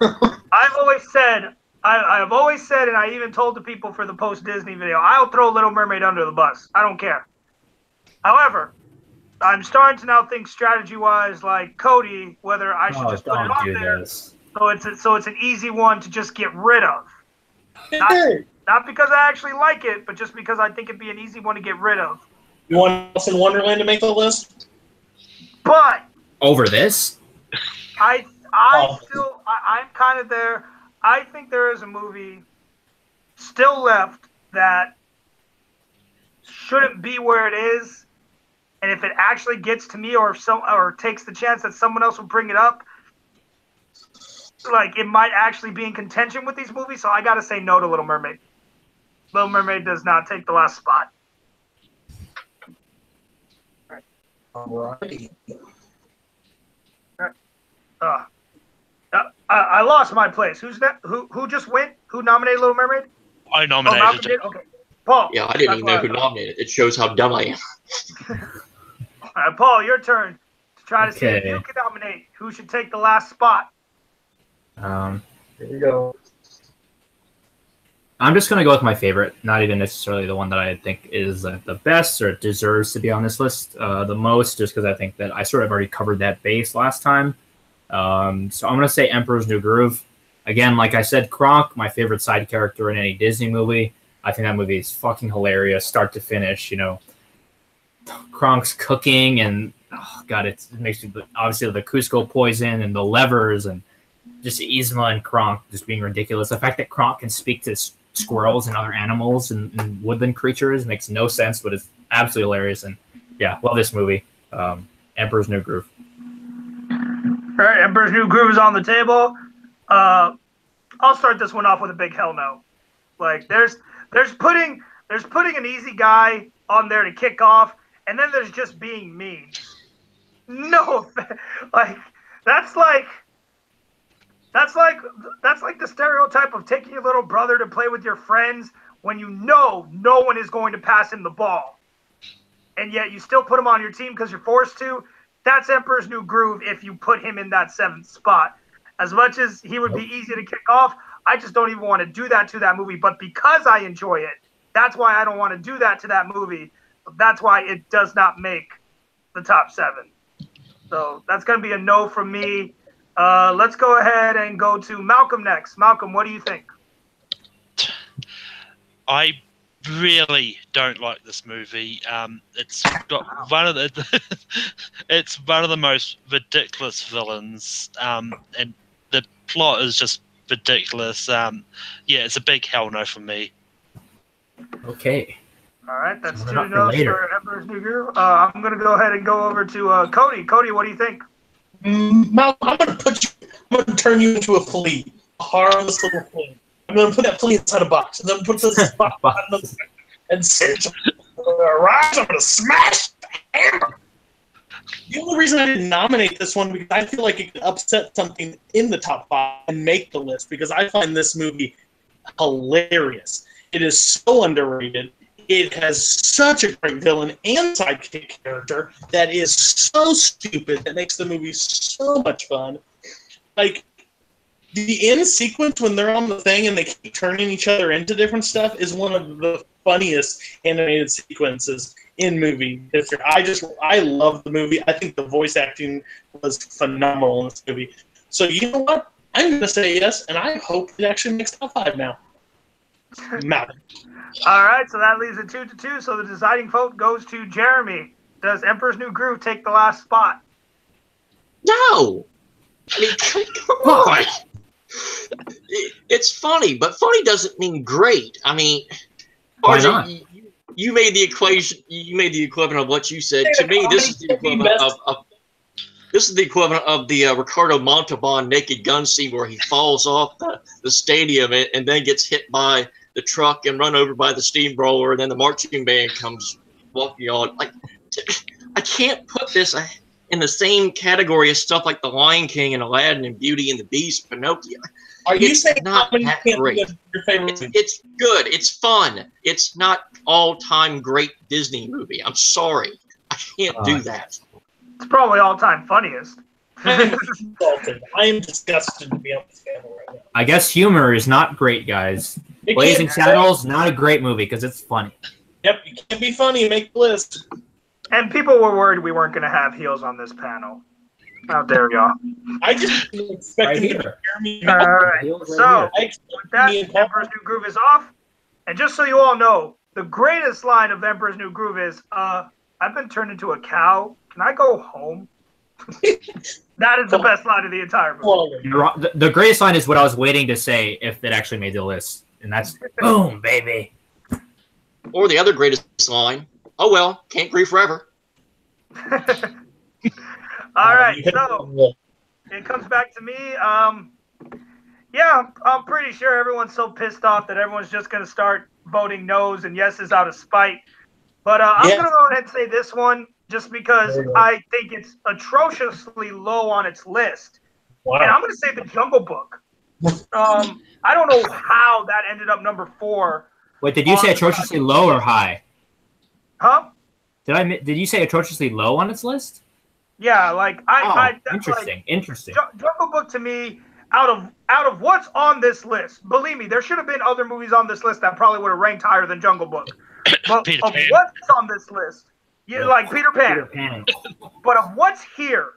I've always said, and I even told the people for the post-Disney video, I'll throw Little Mermaid under the bus. I don't care. However, I'm starting to now think strategy-wise, like Cody, whether I should just put it on there. This. So it's an easy one to just get rid of. Not because I actually like it, but just because I think it'd be an easy one to get rid of. You want Alice in Wonderland to make the list? But over this, I'm kind of there. I think there is a movie still left that shouldn't be where it is, and if it actually gets to me, or takes the chance that someone else will bring it up, like it might actually be in contention with these movies. So I got to say no to Little Mermaid. Little Mermaid does not take the last spot. Alrighty. I lost my place. Who's that? Who just went? Who nominated Little Mermaid? I Oh, nominated Malcolm it. did? Okay. Paul. Yeah, I didn't That's even know what who I thought. nominated. It shows how dumb I am. All right, Paul, your turn to try to see if Okay. you can nominate who should take the last spot. Here we go. I'm just gonna go with my favorite, not even necessarily the one that I think is the best or deserves to be on this list the most, just because I think that I sort of already covered that base last time. So I'm gonna say Emperor's New Groove. Again, like I said, Kronk, my favorite side character in any Disney movie. I think that movie is fucking hilarious, start to finish. You know, Kronk's cooking and oh god, it makes me obviously the Cusco poison and the levers and just Yzma and Kronk just being ridiculous. The fact that Kronk can speak to squirrels and other animals and woodland creatures makes no sense, but it's absolutely hilarious. And yeah, love this movie. Emperor's New Groove. All right, Emperor's New Groove is on the table. I'll start this one off with a big hell no. Like there's putting an easy guy on there to kick off, and then there's just being mean. No, like that's like the stereotype of taking your little brother to play with your friends when you know no one is going to pass him the ball, and yet you still put him on your team because you're forced to. That's Emperor's New Groove if you put him in that 7th spot. As much as he would be easy to kick off, I just don't even want to do that to that movie. But because I enjoy it, that's why I don't want to do that to that movie. That's why it does not make the top 7. So that's going to be a no from me. Let's go ahead and go to Malcolm next. Malcolm, what do you think? I really don't like this movie. It's got one of the it's one of the most ridiculous villains, and the plot is just ridiculous. Yeah, it's a big hell no from me. Okay. All right, that's Coming 2 up for no's later. for Emperor's New Groove. I'm going to go ahead and go over to Cody. Cody, what do you think? Malcolm, I'm gonna turn you into a flea, a harmless little flea. I'm gonna put that flea inside a box, and then put this box and say, "Rise! I'm gonna smash the hammer." The only reason I didn't nominate this one because I feel like it could upset something in the top 5 and make the list because I find this movie hilarious. It is so underrated. It has such a great villain and sidekick character that is so stupid that makes the movie so much fun. Like, the end sequence when they're on the thing and they keep turning each other into different stuff is one of the funniest animated sequences in movie history. I love the movie. I think the voice acting was phenomenal in this movie. So you know what? I'm going to say yes, and I hope it actually makes top 5 now. Malcolm. All right, so that leaves it 2-2. So the deciding vote goes to Jeremy. Does Emperor's New Groove take the last spot? No! I mean, come on! It's funny, but funny doesn't mean great. I mean, Why RJ, not? you made the equation. You made the equivalent of what you said. To me, this is the equivalent of the Ricardo Montalban Naked Gun scene where he falls off the stadium and then gets hit by the truck and run over by the steamroller, and then the marching band comes walking on. Like, I can't put this in the same category as stuff like The Lion King and Aladdin and Beauty and the Beast, Pinocchio. Are you It's saying not comedy that can't great. be your favorite movie? It's good. It's fun. It's not all-time great Disney movie. I'm sorry. I can't do that. It's probably all-time funniest. I am insulted. I am disgusted to be on this panel right now. I guess humor is not great, guys. It Blazing can't- Saddles, not a great movie because it's funny. Yep, you can't be funny and make the list. And people were worried we weren't going to have heels on this panel. How dare y'all. I just didn't expect Right me here. to hear me. All right, Heels right so here. I expect with that, me and Emperor's New Groove is off. And just so you all know, the greatest line of Emperor's New Groove is, I've been turned into a cow. Can I go home? That is the best line of the entire movie. Paul. You're wrong. The greatest line is what I was waiting to say if it actually made the list, and that's boom, baby. Or the other greatest line, oh well, can't grieve forever. All right, so it comes back to me. Yeah, I'm pretty sure everyone's so pissed off that everyone's just going to start voting no's and yeses out of spite. But I'm going to go ahead and say this one just because I think it's atrociously low on its list. Wow. And I'm going to say The Jungle Book. I don't know how that ended up number 4. Wait, did you say atrociously low or high? Huh? Did you say atrociously low on its list? Yeah, like interesting. Like, interesting. Jungle Book to me, out of what's on this list, believe me, there should have been other movies on this list that probably would have ranked higher than Jungle Book. But of what's on this list, like Peter Pan. But of what's here,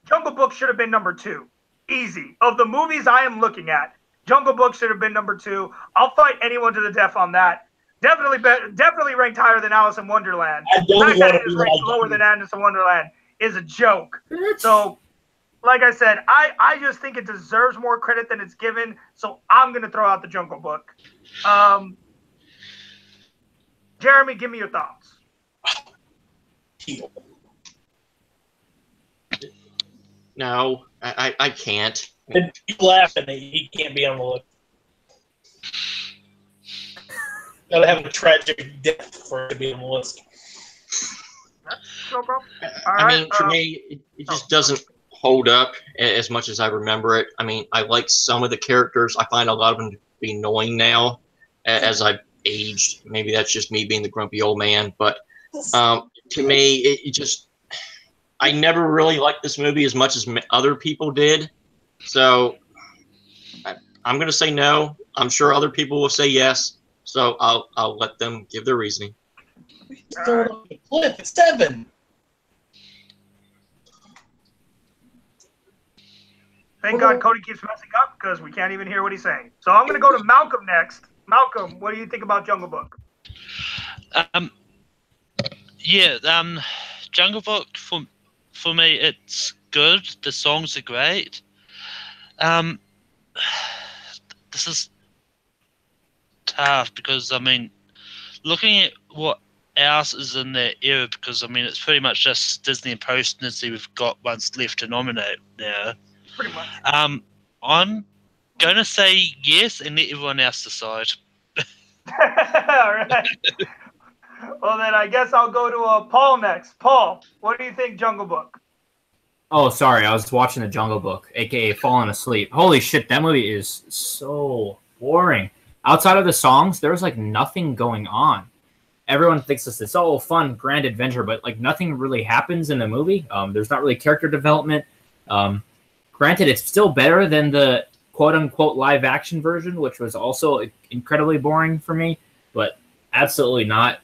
Jungle Book should have been number 2. Easy. Of the movies I am looking at, Jungle Book should have been number 2. I'll fight anyone to the death on that. Definitely ranked higher than Alice in Wonderland. I don't want to be ranked lower than Alice in Wonderland is a joke. So, like I said, I just think it deserves more credit than it's given. So I'm gonna throw out The Jungle Book. Jeremy, give me your thoughts. No, I can't. And you laughing that he can't be on the list. Gotta have a tragic death for it to be on the list. No problem. I mean, for me, it just doesn't hold up as much as I remember it. I mean, I like some of the characters. I find a lot of them to be annoying now as I've aged. Maybe that's just me being the grumpy old man. But to me, it just... I never really liked this movie as much as other people did. So I'm going to say no. I'm sure other people will say yes. So I'll let them give their reasoning. It's 7. Thank God Cody keeps messing up because we can't even hear what he's saying. So I'm going to go to Malcolm next. Malcolm, what do you think about Jungle Book? Jungle Book for me, it's good. The songs are great. This is tough because, I mean, looking at what else is in that era, because, I mean, it's pretty much just Disney and post-Disney we've got ones left to nominate now. Pretty much. I'm going to say yes and let everyone else decide. All right. Well, then I guess I'll go to Paul next. Paul, what do you think, Jungle Book? Oh, sorry. I was watching The Jungle Book, a.k.a. falling asleep. Holy shit, that movie is so boring. Outside of the songs, there's, like, nothing going on. Everyone thinks it's this fun, grand adventure, but, like, nothing really happens in the movie. There's not really character development. Granted, it's still better than the quote-unquote live-action version, which was also incredibly boring for me, but absolutely not.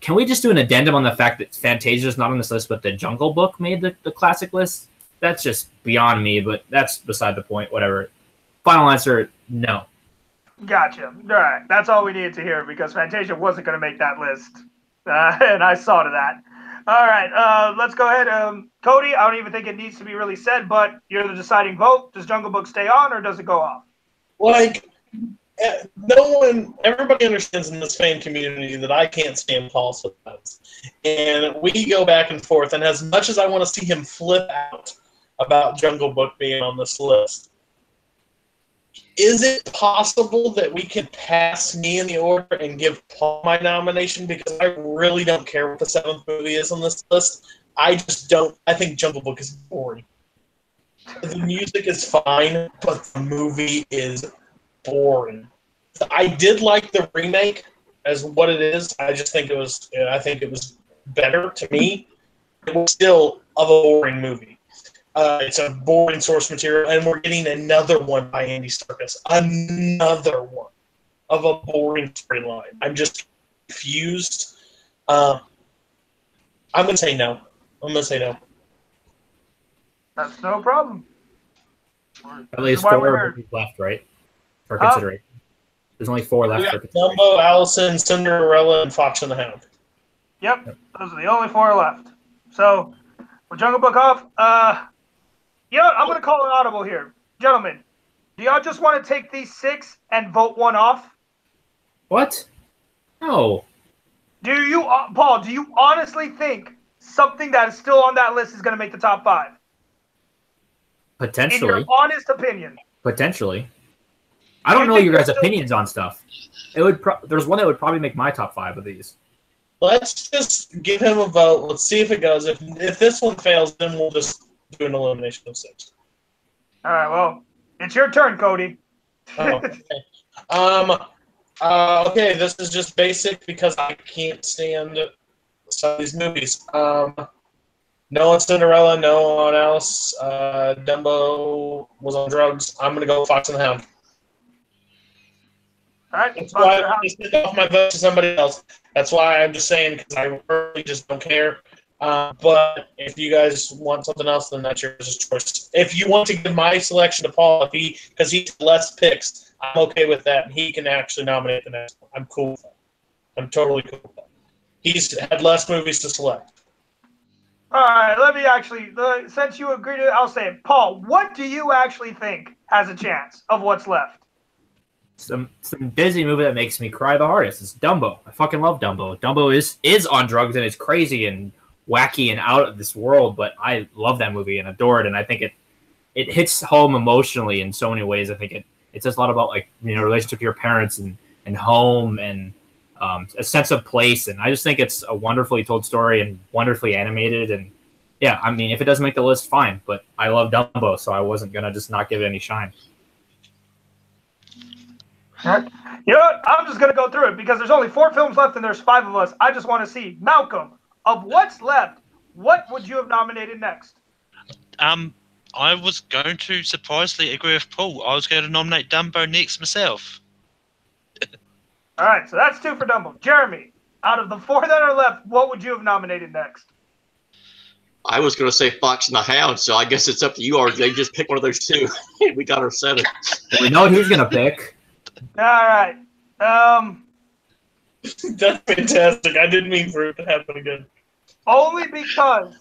Can we just do an addendum on the fact that Fantasia is not on this list, but The Jungle Book made the classic list? That's just beyond me, but that's beside the point. Whatever. Final answer, no. Gotcha. All right. That's all we needed to hear because Fantasia wasn't going to make that list. And I saw to that. All right. Let's go ahead. Cody, I don't even think it needs to be really said, but you're the deciding vote. Does Jungle Book stay on or does it go off? Like, everybody understands in this fan community that I can't stand Paul sometimes. And we go back and forth. And as much as I want to see him flip out about Jungle Book being on this list, is it possible that we can pass me in the order and give Paul my nomination? Because I really don't care what the 7th movie is on this list. I just don't. I think Jungle Book is boring. The music is fine, but the movie is boring. I did like the remake as what it is. I just think it was. I think it was better to me. It was still a boring movie. It's a boring source material, and we're getting another one by Andy Serkis. Another one of a boring storyline. I'm just confused. I'm going to say no. That's no problem. At least 4 movies left, right? For consideration. There's only 4 left. For consideration. Dumbo, Allison, Cinderella, and Fox and the Hound. Yep. Those are the only 4 left. So, with Jungle Book off, I'm going to call an audible here. Gentlemen, do y'all just want to take these 6 and vote one off? What? No. Do you, Paul, do you honestly think something that is still on that list is going to make the top 5? Potentially. In your honest opinion. Potentially. I don't know your guys' opinions on stuff. There's one that would probably make my top 5 of these. Let's just give him a vote. Let's see if it goes. If this one fails, then we'll just do an elimination of 6. All right, well, it's your turn, Cody. Oh, okay. Okay, this is just basic because I can't stand some of these movies. No one Cinderella, no one else. Dumbo was on drugs. I'm gonna go Fox and the Hound. All right, That's why I just took off my vote to somebody else. That's why I'm just saying because I really just don't care. But if you guys want something else, then that's your choice. If you want to give my selection to Paul, because he's less picks, I'm okay with that. He can actually nominate the next one. I'm cool with that. I'm totally cool with that. He's had less movies to select. All right, let me actually, since you agreed to it, I'll say it. Paul, what do you actually think has a chance of what's left? Some Disney movie that makes me cry the hardest is Dumbo. I fucking love Dumbo. Dumbo is on drugs and it's crazy and wacky and out of this world, but I love that movie and adore it, and I think it hits home emotionally in so many ways. I think it says a lot about, like, you know, relationship to your parents and home and a sense of place, and I just think it's a wonderfully told story and wonderfully animated. And yeah, I mean, if it doesn't make the list, fine, but I love Dumbo, so I wasn't gonna just not give it any shine. You know what? I'm just gonna go through it because there's only 4 films left and there's 5 of us. I just want to see, Malcolm, of what's left, what would you have nominated next? I was going to surprisingly agree with Paul. I was going to nominate Dumbo next myself. All right, so that's 2 for Dumbo. Jeremy, out of the 4 that are left, what would you have nominated next? I was going to say Fox and the Hound, so I guess it's up to you, RJ. Just pick one of those 2. We got our 7. We know what he's going to pick. All right. That's fantastic. I didn't mean for it to happen again. Only because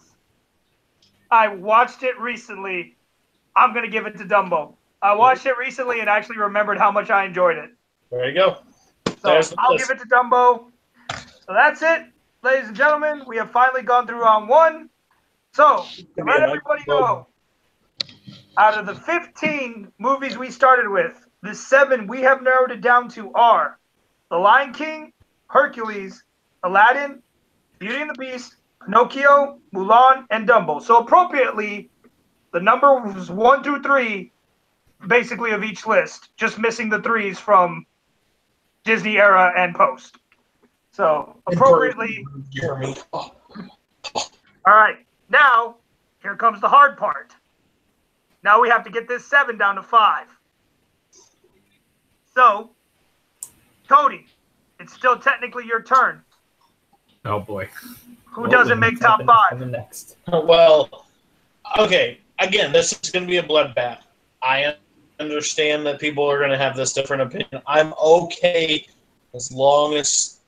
I watched it recently, I'm going to give it to Dumbo. I watched it recently and actually remembered how much I enjoyed it. There you go. So I'll give it to Dumbo. So that's it, ladies and gentlemen. We have finally gone through round 1. So, to let everybody know, out of the 15 movies we started with, the 7 we have narrowed it down to are The Lion King, Hercules, Aladdin, Beauty and the Beast, Pinocchio, Mulan, and Dumbo. So appropriately, the numbers 1 through 3, basically of each list, just missing the 3s from Disney era and post. So appropriately. Jeremy. All right. Now, here comes the hard part. Now we have to get this 7 down to 5. So, Cody, it's still technically your turn. Oh boy. Who doesn't make top 5? Next. Well, okay. Again, this is going to be a bloodbath. I understand that people are going to have this different opinion. I'm okay as long as...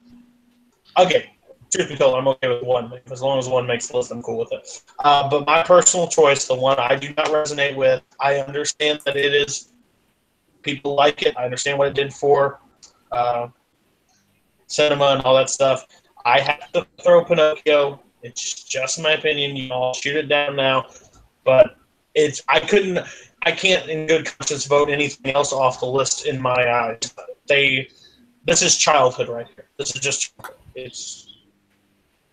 Okay, truth be told, I'm okay with 1. As long as 1 makes the list, I'm cool with it. But my personal choice, the one I do not resonate with, I understand that it is... People like it. I understand what it did for cinema and all that stuff. I have to throw Pinocchio. It's just my opinion. You know, I'll shoot it down now. But I can't in good conscience vote anything else off the list in my eyes. This is childhood right here. This is just,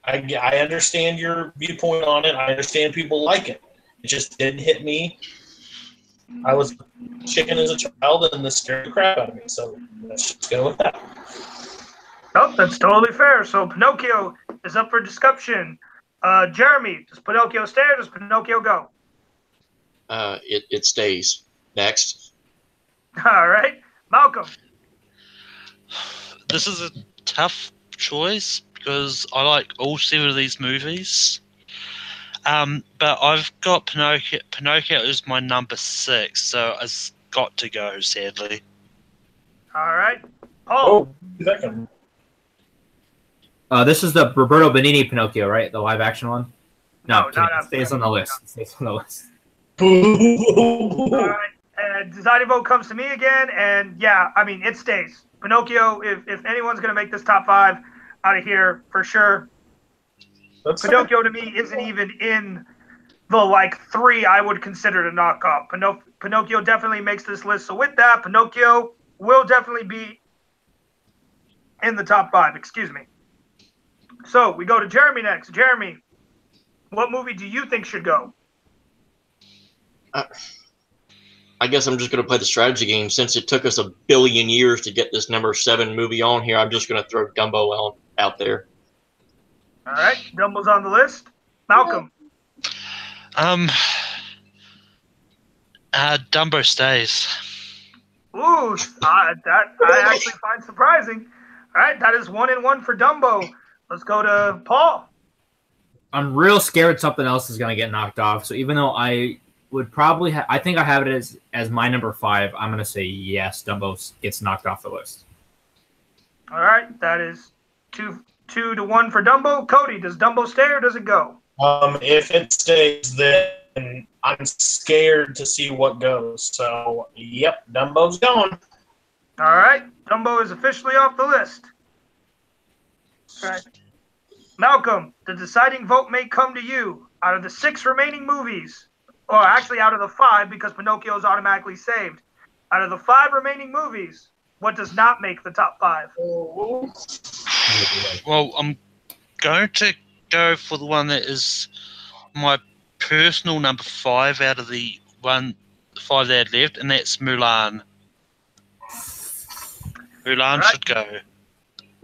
I understand your viewpoint on it. I understand people like it. It just didn't hit me. I was chicken as a child, and this scared the crap out of me. So let's just go with that. Oh, that's totally fair. So Pinocchio is up for discussion. Jeremy, does Pinocchio stay or does Pinocchio go? It stays. Next. All right. Malcolm. This is a tough choice because I like all 7 of these movies. But I've got Pinocchio. Pinocchio is my number 6, so it's got to go, sadly. All right. Paul. Second. This is the Roberto Benigni Pinocchio, right? The live action one? No, it stays on the list. It stays on the list. All right. And deciding vote comes to me again, and yeah, I mean, it stays. Pinocchio, if anyone's going to make this top 5 out of here, for sure. Pinocchio to me isn't even in the 3 I would consider to knock off. Pinocchio definitely makes this list. So with that, Pinocchio will definitely be in the top 5. Excuse me. So we go to Jeremy next. Jeremy, what movie do you think should go? I guess I'm just going to play the strategy game. Since it took us 1 billion years to get this number 7 movie on here, I'm just going to throw Dumbo out there. All right, Dumbo's on the list. Malcolm. Dumbo stays. Ooh, that I actually find surprising. All right, that is 1-1 for Dumbo. Let's go to Paul. I'm real scared something else is going to get knocked off. So even though I would probably I think I have it as my number 5, I'm going to say yes, Dumbo gets knocked off the list. All right, that is 2-1 for Dumbo. Cody, does Dumbo stay or does it go? If it stays, then I'm scared to see what goes. So, yep, Dumbo's going. All right, Dumbo is officially off the list. All right. Malcolm, the deciding vote may come to you. Out of the 6 remaining movies, or actually out of the 5 because Pinocchio is automatically saved, out of the 5 remaining movies, what does not make the top 5? Well, I'm going to go for the one that is my personal number 5 out of the 5 that had left, and that's Mulan. Mulan should go.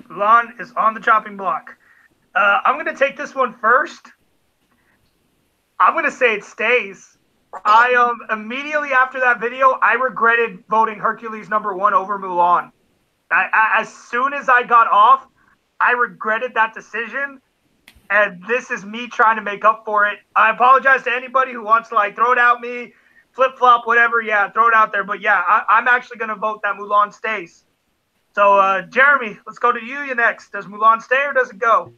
Mulan is on the chopping block. I'm going to take this one first. I'm going to say it stays. Immediately after that video, I regretted voting Hercules number 1 over Mulan. As soon as I got off, I regretted that decision, and this is me trying to make up for it. I apologize to anybody who wants to throw it at me, flip-flop, whatever. Yeah, throw it out there. But yeah, I'm actually going to vote that Mulan stays. So, Jeremy, let's go to you next. Does Mulan stay or does it go?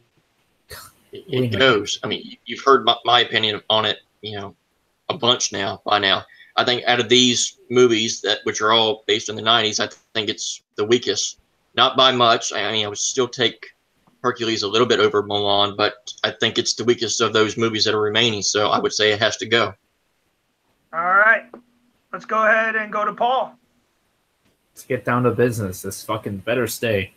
It goes. I mean, you've heard my opinion on it, a bunch by now. I think out of these movies which are all based in the 90s, I think it's the weakest. Not by much. I mean, I would still take Hercules a little bit over Mulan, but I think it's the weakest of those movies that are remaining, so I would say it has to go. All right. Let's go ahead and go to Paul. Let's get down to business. This fucking better stay.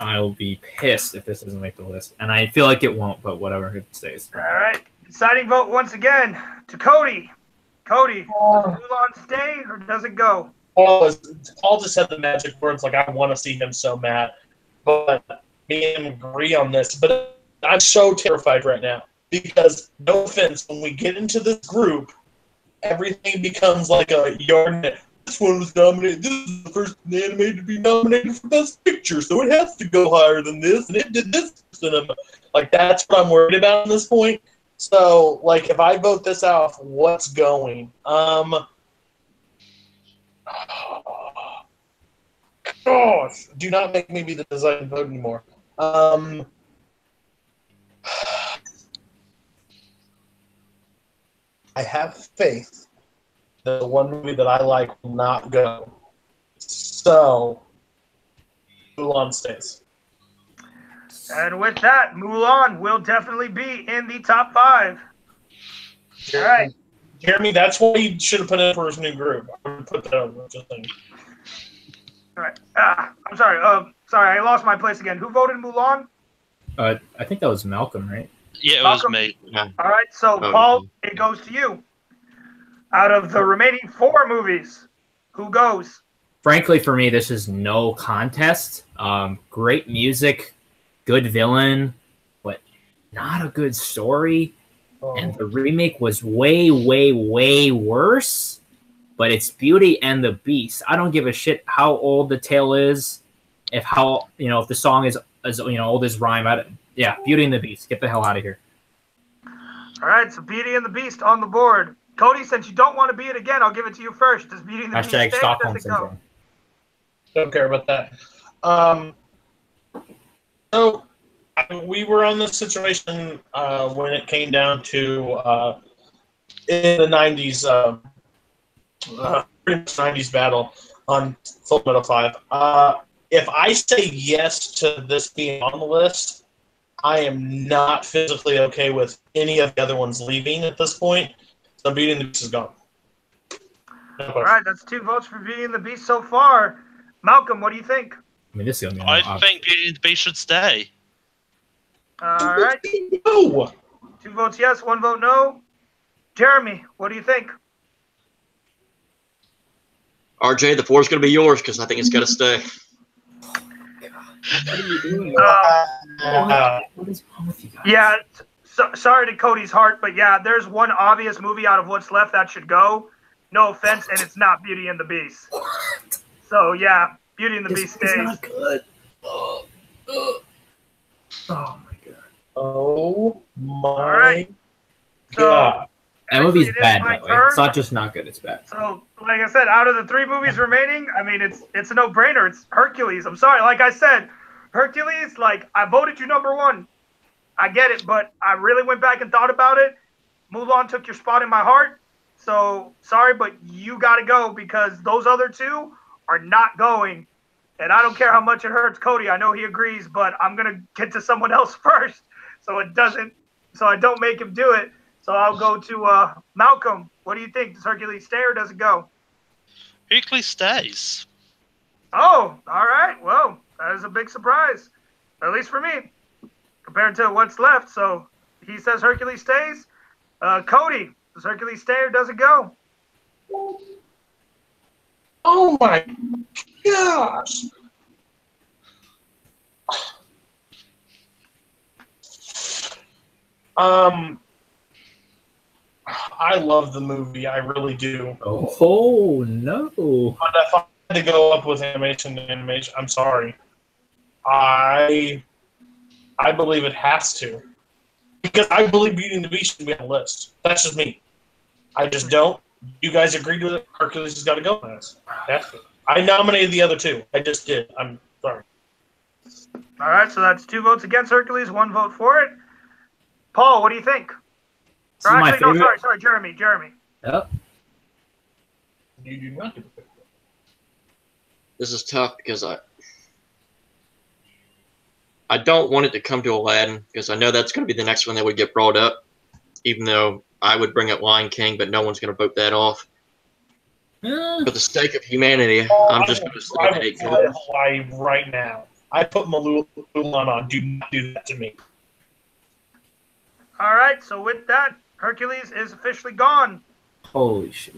I'll be pissed if this doesn't make the list. And I feel like it won't, but whatever, it stays. All right. Deciding vote once again to Cody. Cody, does Mulan stay or does it go? Paul just said the magic words I want to see him so mad. But me and him agree on this. But I'm so terrified right now. Because, no offense, when we get into this group, everything becomes like a yard. This one was nominated. This is the first animated to be nominated for Best Picture, so it has to go higher than this, and it did this cinema. That's what I'm worried about at this point. So, if I vote this out, what's going? Gosh, do not make me be the deciding vote anymore. I have faith that the one movie that I like will not go. So, Mulan stays. And with that, Mulan will definitely be in the top 5. All right. Jeremy, that's why you should have put in for his new group. I would put that over. Just saying. All right. I'm sorry. Sorry, I lost my place again. Who voted Mulan? I think that was Malcolm, right? Yeah, it Malcolm? was me. Yeah. All right. So, Paul, it goes to you. Out of the remaining 4 movies, who goes? Frankly, for me, this is no contest. Great music, good villain, but not a good story. Oh. And the remake was way, way, way worse. But it's Beauty and the Beast. I don't give a shit how old the tale is. If the song is old as rhyme. Beauty and the Beast. Get the hell out of here. All right, so Beauty and the Beast on the board. Cody, since you don't want to be it again, I'll give it to you first. Does Beauty and the Beast stay? Stockholm Syndrome. Don't care about that. So we were on this situation when it came down to in the 90s, pretty much 90s battle on Full Metal 5. If I say yes to this being on the list, I am not physically okay with any of the other ones leaving at this point. So Beauty and the Beast is gone. All right, that's 2 votes for Beauty and the Beast so far. Malcolm, what do you think? I mean, this is gonna be I think Beauty and the Beast should stay. All right. No. 2 votes yes, 1 vote no. Jeremy, what do you think? RJ, the floor's going to be yours because I think it's got to stay. What are you doing? What is wrong with you guys? Yeah, sorry to Cody's heart, but yeah, there's one obvious movie out of what's left that should go. No offense, and it's not Beauty and the Beast. So yeah, Beauty and the Beast stays. It's not good. Oh my god. Oh my right. god. That movie's Actually, it is bad, my by the way. turn. It's not just not good, it's bad. So, like I said, out of the 3 movies remaining, I mean, it's a no-brainer. It's Hercules. I'm sorry. Like I said, Hercules, like, I voted you number 1. I get it, but I really went back and thought about it. Mulan took your spot in my heart. So, sorry, but you got to go because those other 2 are not going. And I don't care how much it hurts Cody. I know he agrees, but I'm going to get to someone else first so I don't make him do it. So I'll go to Malcolm. What do you think? Does Hercules stay or does it go? Hercules stays. Oh, all right. Well, that is a big surprise, at least for me, compared to what's left. So he says Hercules stays. Cody, does Hercules stay or does it go? Oh my gosh. I love the movie. I really do. Oh no. But if I had to go up with animation, I'm sorry. I believe it has to. Because I believe Beauty and the Beast should be on the list. That's just me. I just don't. You guys agreed with it. Hercules has got to go on this. I nominated the other 2. I just did. I'm sorry. All right, so that's 2 votes against Hercules, 1 vote for it. Paul, what do you think? This is my favorite. Sorry, Jeremy. Yep. You do not get the pick. This is tough because I don't want it to come to Aladdin because I know that's going to be the next one that would get brought up, even though I would bring up Lion King, but no one's going to vote that off. For the sake of humanity, I'm just going to say I will tell Hawaii right now. I put Mulan on. Do not do that to me. All right, so with that, Hercules is officially gone. Holy shit.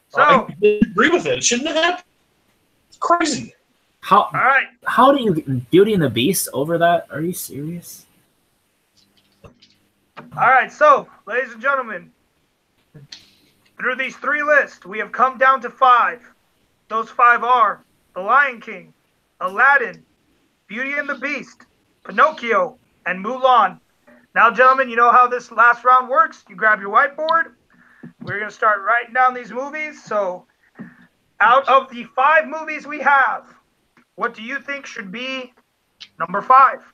So, I agree with it. It shouldn't have happened. It's crazy. How all right. how do you Beauty and the Beast over that? Are you serious? All right, so, ladies and gentlemen, through these 3 lists, we have come down to 5. Those 5 are The Lion King, Aladdin, Beauty and the Beast, Pinocchio, and Mulan. Now, gentlemen, you know how this last round works. You grab your whiteboard. We're going to start writing down these movies. So, out of the 5 movies we have, what do you think should be number 5?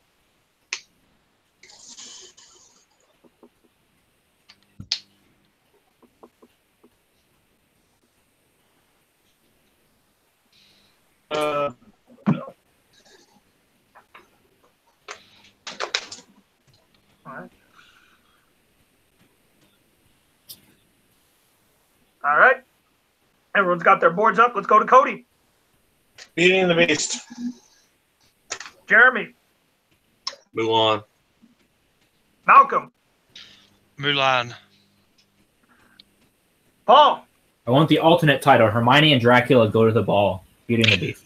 All right. Everyone's got their boards up. Let's go to Cody. Beauty and the Beast. Jeremy. Mulan. Malcolm. Mulan. Paul. I want the alternate title. Hermione and Dracula go to the ball. Beauty and the Beast.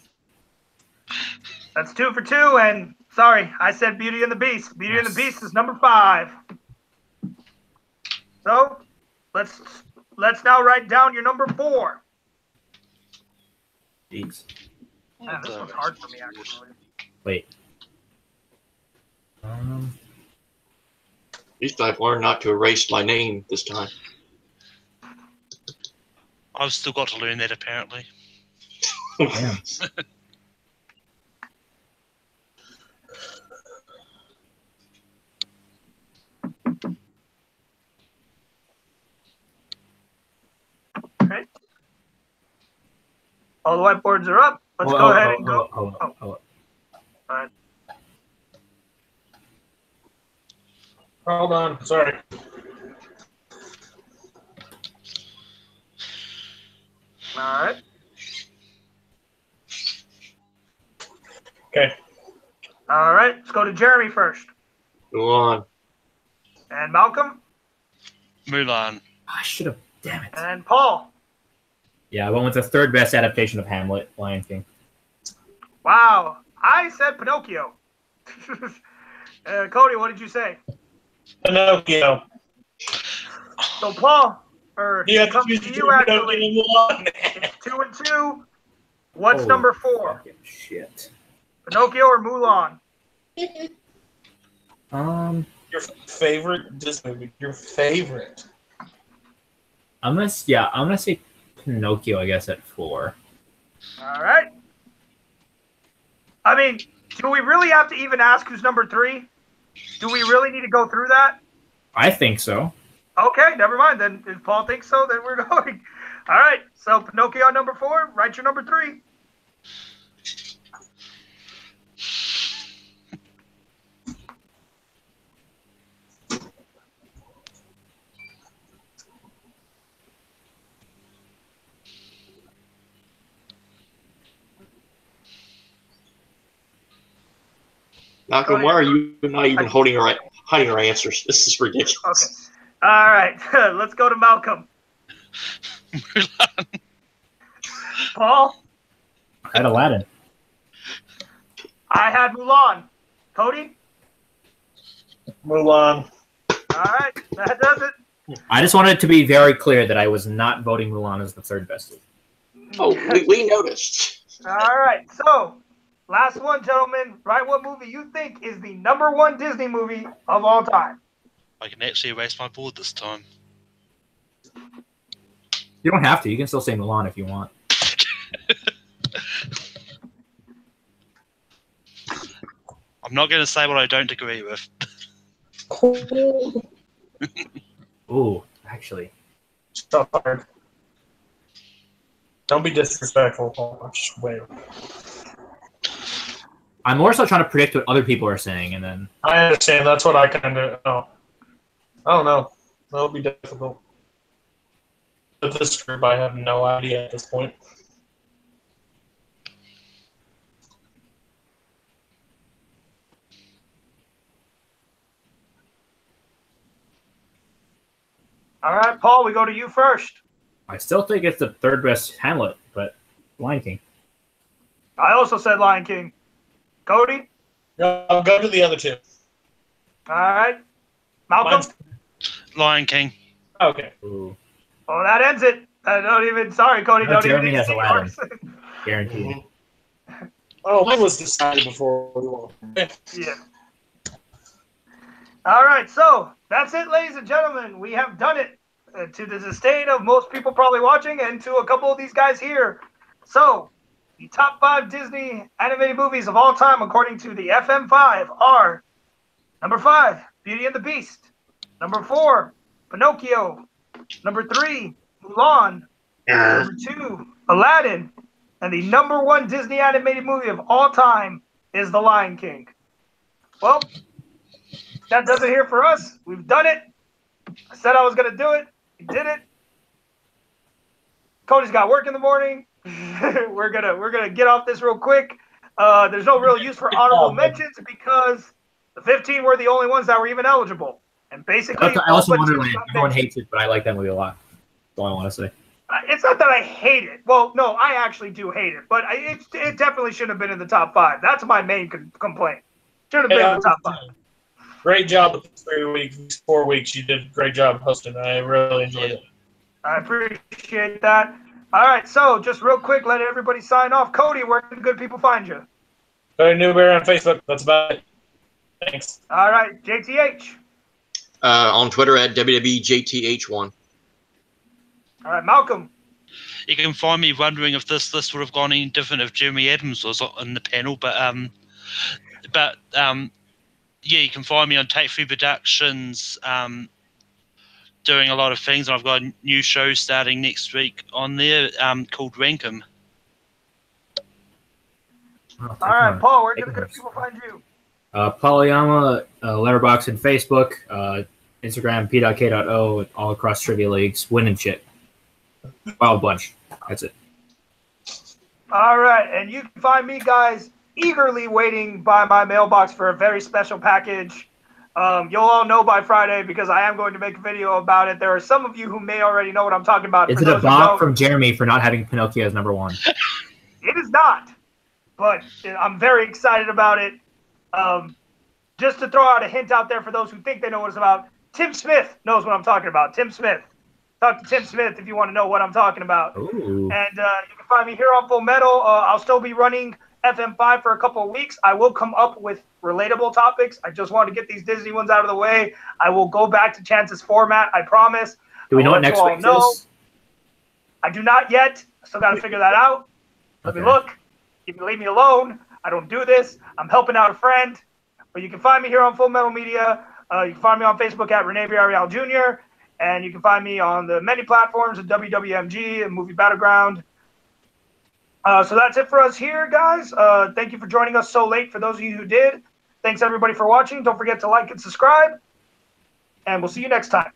That's 2 for 2. And sorry, I said Beauty and the Beast. Beauty and the Beast is number 5. So let's now write down your number 4. Jeez. Man, this one's hard for me, actually. Wait. At least I've learned not to erase my name this time. I've still got to learn that, apparently. Damn. Okay. All the whiteboards are up. Let's go ahead and go. Hold on. All right. Hold on. Sorry. All right. Okay. All right, let's go to Jeremy first. Go on. And Malcolm. Mulan. I should have. Damn it. And Paul. Yeah, I went with the third best adaptation of Hamlet, Lion King. Wow. I said Pinocchio. Cody, what did you say? Pinocchio. So Paul, You have to comes choose to between you Pinocchio actually. and Mulan. It's 2 and 2. What's Holy number 4? fucking shit. Pinocchio or Mulan? Your favorite Disney movie? Your favorite? I'm gonna say Pinocchio, I guess, at 4. All right. I mean, do we really have to even ask who's number 3? Do we really need to go through that? I think so. Okay, never mind. Then if Paul thinks so, then we're going. All right. So Pinocchio on number 4. Write your number 3. Malcolm, why are you not even hiding our answers? This is ridiculous. Okay. All right. Let's go to Malcolm. Mulan. Paul. I had Aladdin. I had Mulan. Cody. Mulan. All right. That does it. I just wanted to be very clear that I was not voting Mulan as the third best. Oh, we noticed. All right. So, last one, gentlemen. Write what movie you think is the number 1 Disney movie of all time. I can actually erase my board this time. You don't have to. You can still say Mulan if you want. I'm not going to say what I don't agree with. Ooh, actually. So hard. Don't be disrespectful, Paul. Just wait. I'm more so trying to predict what other people are saying, and then I understand. That's what I kind of. Oh. I don't know. That'll be difficult. With this group, I have no idea at this point. All right, Paul, we go to you first. I still think it's the third best Hamlet, but Lion King. I also said Lion King. Cody? I'll go to the other two. All right. Malcolm? Mine's- Lion King. Okay. Ooh, Oh, that ends it. Don't even. Sorry, Cody. No, Don't Jeremy even. has Aladdin. guaranteed. Oh, mine was decided before we won. Yeah. All right, so that's it, ladies and gentlemen. We have done it to the disdain of most people probably watching and to a couple of these guys here. So, the top 5 Disney animated movies of all time, according to the FM5, are number 5, Beauty and the Beast. Number 4, Pinocchio. Number 3, Mulan. Number 2, Aladdin. And the number 1 Disney animated movie of all time is The Lion King. Well, that does it here for us. We've done it. I said I was going to do it. We did it. Cody's got work in the morning. we're gonna get off this real quick. There's no real use for honorable mentions because the 15 were the only ones that were even eligible. And basically, I also all but Wonderland. two got Everyone mentioned. hates it, but I like that movie a lot. That's all I want to say. It's not that I hate it. Well, no, I actually do hate it, but it definitely shouldn't have been in the top 5. That's my main complaint. Should have been in the top 5. Great job with the 3 weeks, 4 weeks. You did a great job hosting. I really enjoyed it. I appreciate that. All right, so just real quick, let everybody sign off. Cody, where can good people find you? Go to Newberry on Facebook. That's about it. Thanks. All right, JTH. On Twitter at WWJTH1. All right, Malcolm. You can find me wondering if this list would have gone any different if Jeremy Adams was on the panel, but yeah, you can find me on Take Free Productions, doing a lot of things, and I've got a new show starting next week on there called Rankum. All right, Paul, where can the good people find you? Polyama, Letterboxd, and Facebook, Instagram, p.k.o, all across Trivia Leagues, winning shit. Wild bunch. That's it. All right, and you can find me, guys, eagerly waiting by my mailbox for a very special package. You'll all know by Friday because I am going to make a video about it. There are some of you who may already know what I'm talking about. Is it a bop from Jeremy for not having Pinocchio as number 1? It is not, but I'm very excited about it. Just to throw out a hint out there for those who think they know what it's about, Tim Smith knows what I'm talking about. Tim Smith. Talk to Tim Smith if you want to know what I'm talking about. Ooh. And you can find me here on Full Metal. I'll still be running FM5 for a couple of weeks. I will come up with relatable topics. I just want to get these Disney ones out of the way. I will go back to Chance's format. I promise. Do we know what next week is? I do not yet. I still got to figure that out. Let me look. You can leave me alone. I don't do this. I'm helping out a friend. But you can find me here on Full Metal Media. You can find me on Facebook at Rene Villarreal Jr. And you can find me on the many platforms at WWMG and Movie Battleground. So that's it for us here, guys. Thank you for joining us so late for those of you who did. Thanks, everybody, for watching. Don't forget to like and subscribe. And we'll see you next time.